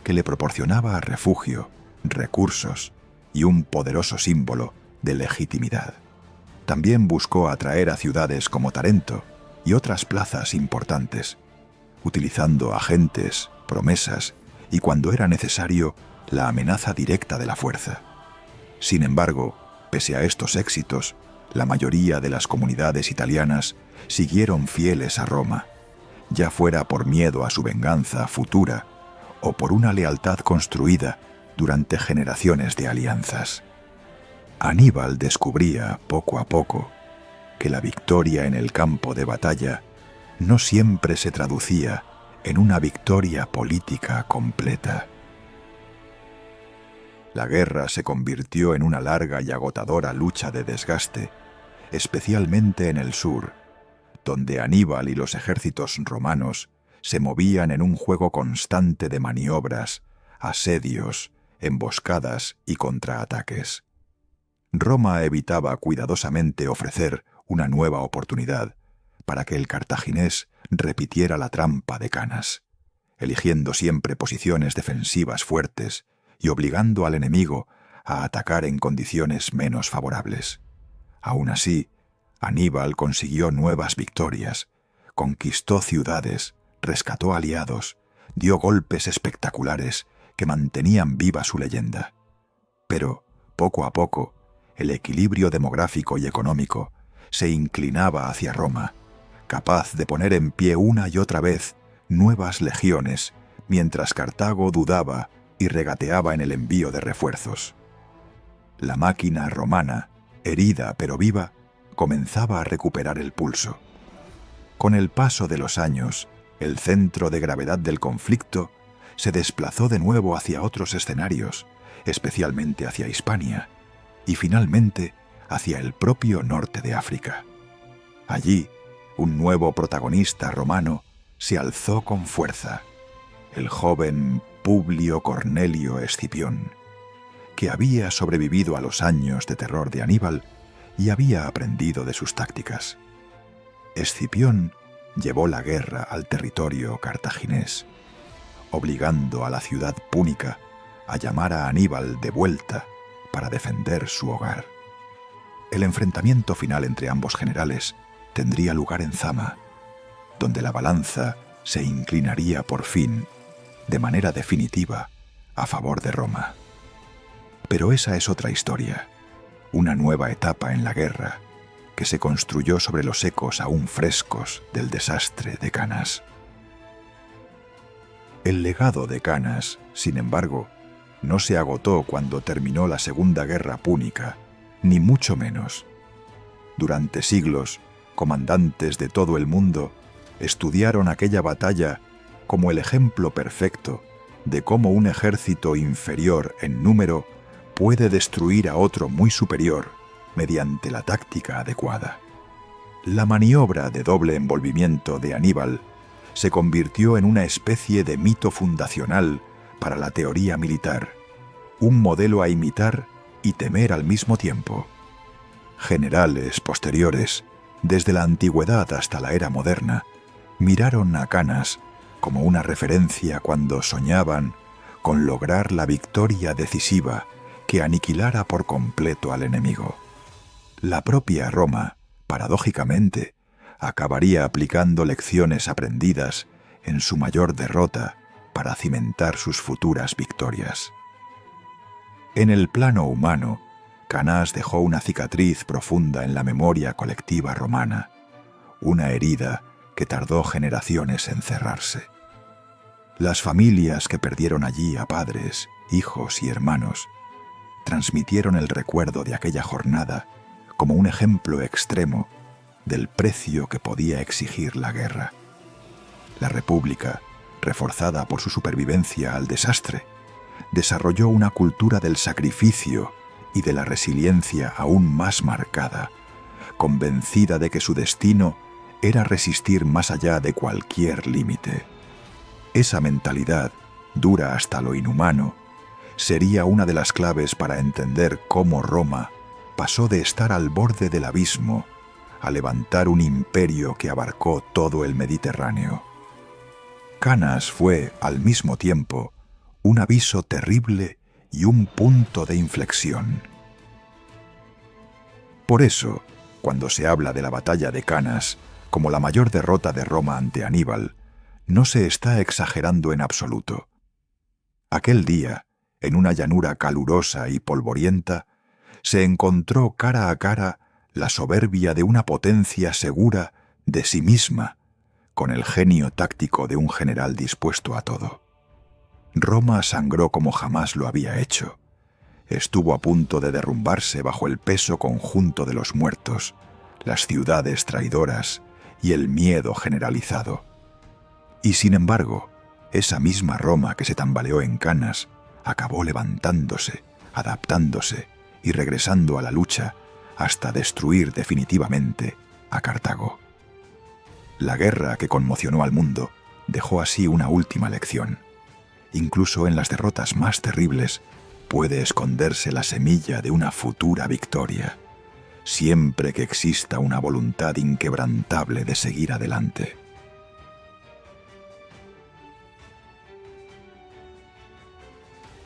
que le proporcionaba refugio, recursos y un poderoso símbolo de legitimidad. También buscó atraer a ciudades como Tarento y otras plazas importantes, utilizando agentes, promesas y, cuando era necesario, la amenaza directa de la fuerza. Sin embargo, pese a estos éxitos, la mayoría de las comunidades italianas siguieron fieles a Roma, ya fuera por miedo a su venganza futura o por una lealtad construida durante generaciones de alianzas. Aníbal descubría, poco a poco, que la victoria en el campo de batalla no siempre se traducía en una victoria política completa. La guerra se convirtió en una larga y agotadora lucha de desgaste, especialmente en el sur, donde Aníbal y los ejércitos romanos se movían en un juego constante de maniobras, asedios, emboscadas y contraataques. Roma evitaba cuidadosamente ofrecer una nueva oportunidad para que el cartaginés repitiera la trampa de Canas, eligiendo siempre posiciones defensivas fuertes y obligando al enemigo a atacar en condiciones menos favorables. Aún así, Aníbal consiguió nuevas victorias, conquistó ciudades, rescató aliados, dio golpes espectaculares que mantenían viva su leyenda. Pero, poco a poco, el equilibrio demográfico y económico se inclinaba hacia Roma, capaz de poner en pie una y otra vez nuevas legiones, mientras Cartago dudaba y regateaba en el envío de refuerzos. La máquina romana, herida pero viva, comenzaba a recuperar el pulso. Con el paso de los años, el centro de gravedad del conflicto se desplazó de nuevo hacia otros escenarios, especialmente hacia Hispania, y finalmente hacia el propio norte de África. Allí, un nuevo protagonista romano se alzó con fuerza: el joven Publio Cornelio Escipión, que había sobrevivido a los años de terror de Aníbal y había aprendido de sus tácticas. Escipión llevó la guerra al territorio cartaginés, obligando a la ciudad púnica a llamar a Aníbal de vuelta para defender su hogar. El enfrentamiento final entre ambos generales tendría lugar en Zama, donde la balanza se inclinaría por fin, de manera definitiva, a favor de Roma. Pero esa es otra historia, una nueva etapa en la guerra, que se construyó sobre los ecos aún frescos del desastre de Canas. El legado de Canas, sin embargo, no se agotó cuando terminó la Segunda Guerra Púnica, ni mucho menos. Durante siglos, comandantes de todo el mundo estudiaron aquella batalla como el ejemplo perfecto de cómo un ejército inferior en número puede destruir a otro muy superior mediante la táctica adecuada. La maniobra de doble envolvimiento de Aníbal se convirtió en una especie de mito fundacional para la teoría militar, un modelo a imitar y temer al mismo tiempo. Generales posteriores, desde la antigüedad hasta la era moderna, miraron a Canas como una referencia cuando soñaban con lograr la victoria decisiva que aniquilara por completo al enemigo. La propia Roma, paradójicamente, acabaría aplicando lecciones aprendidas en su mayor derrota para cimentar sus futuras victorias. En el plano humano, Canás dejó una cicatriz profunda en la memoria colectiva romana, una herida que tardó generaciones en cerrarse. Las familias que perdieron allí a padres, hijos y hermanos transmitieron el recuerdo de aquella jornada como un ejemplo extremo del precio que podía exigir la guerra. La República, reforzada por su supervivencia al desastre, desarrolló una cultura del sacrificio y de la resiliencia aún más marcada, convencida de que su destino era resistir más allá de cualquier límite. Esa mentalidad, dura hasta lo inhumano, sería una de las claves para entender cómo Roma pasó de estar al borde del abismo a levantar un imperio que abarcó todo el Mediterráneo. Cannas fue, al mismo tiempo, un aviso terrible y un punto de inflexión. Por eso, cuando se habla de la batalla de Cannas como la mayor derrota de Roma ante Aníbal, no se está exagerando en absoluto. Aquel día, en una llanura calurosa y polvorienta, se encontró cara a cara la soberbia de una potencia segura de sí misma, con el genio táctico de un general dispuesto a todo. Roma sangró como jamás lo había hecho. Estuvo a punto de derrumbarse bajo el peso conjunto de los muertos, las ciudades traidoras y el miedo generalizado. Y sin embargo, esa misma Roma que se tambaleó en Cannas acabó levantándose, adaptándose y regresando a la lucha hasta destruir definitivamente a Cartago. La guerra que conmocionó al mundo dejó así una última lección. Incluso en las derrotas más terribles puede esconderse la semilla de una futura victoria, siempre que exista una voluntad inquebrantable de seguir adelante.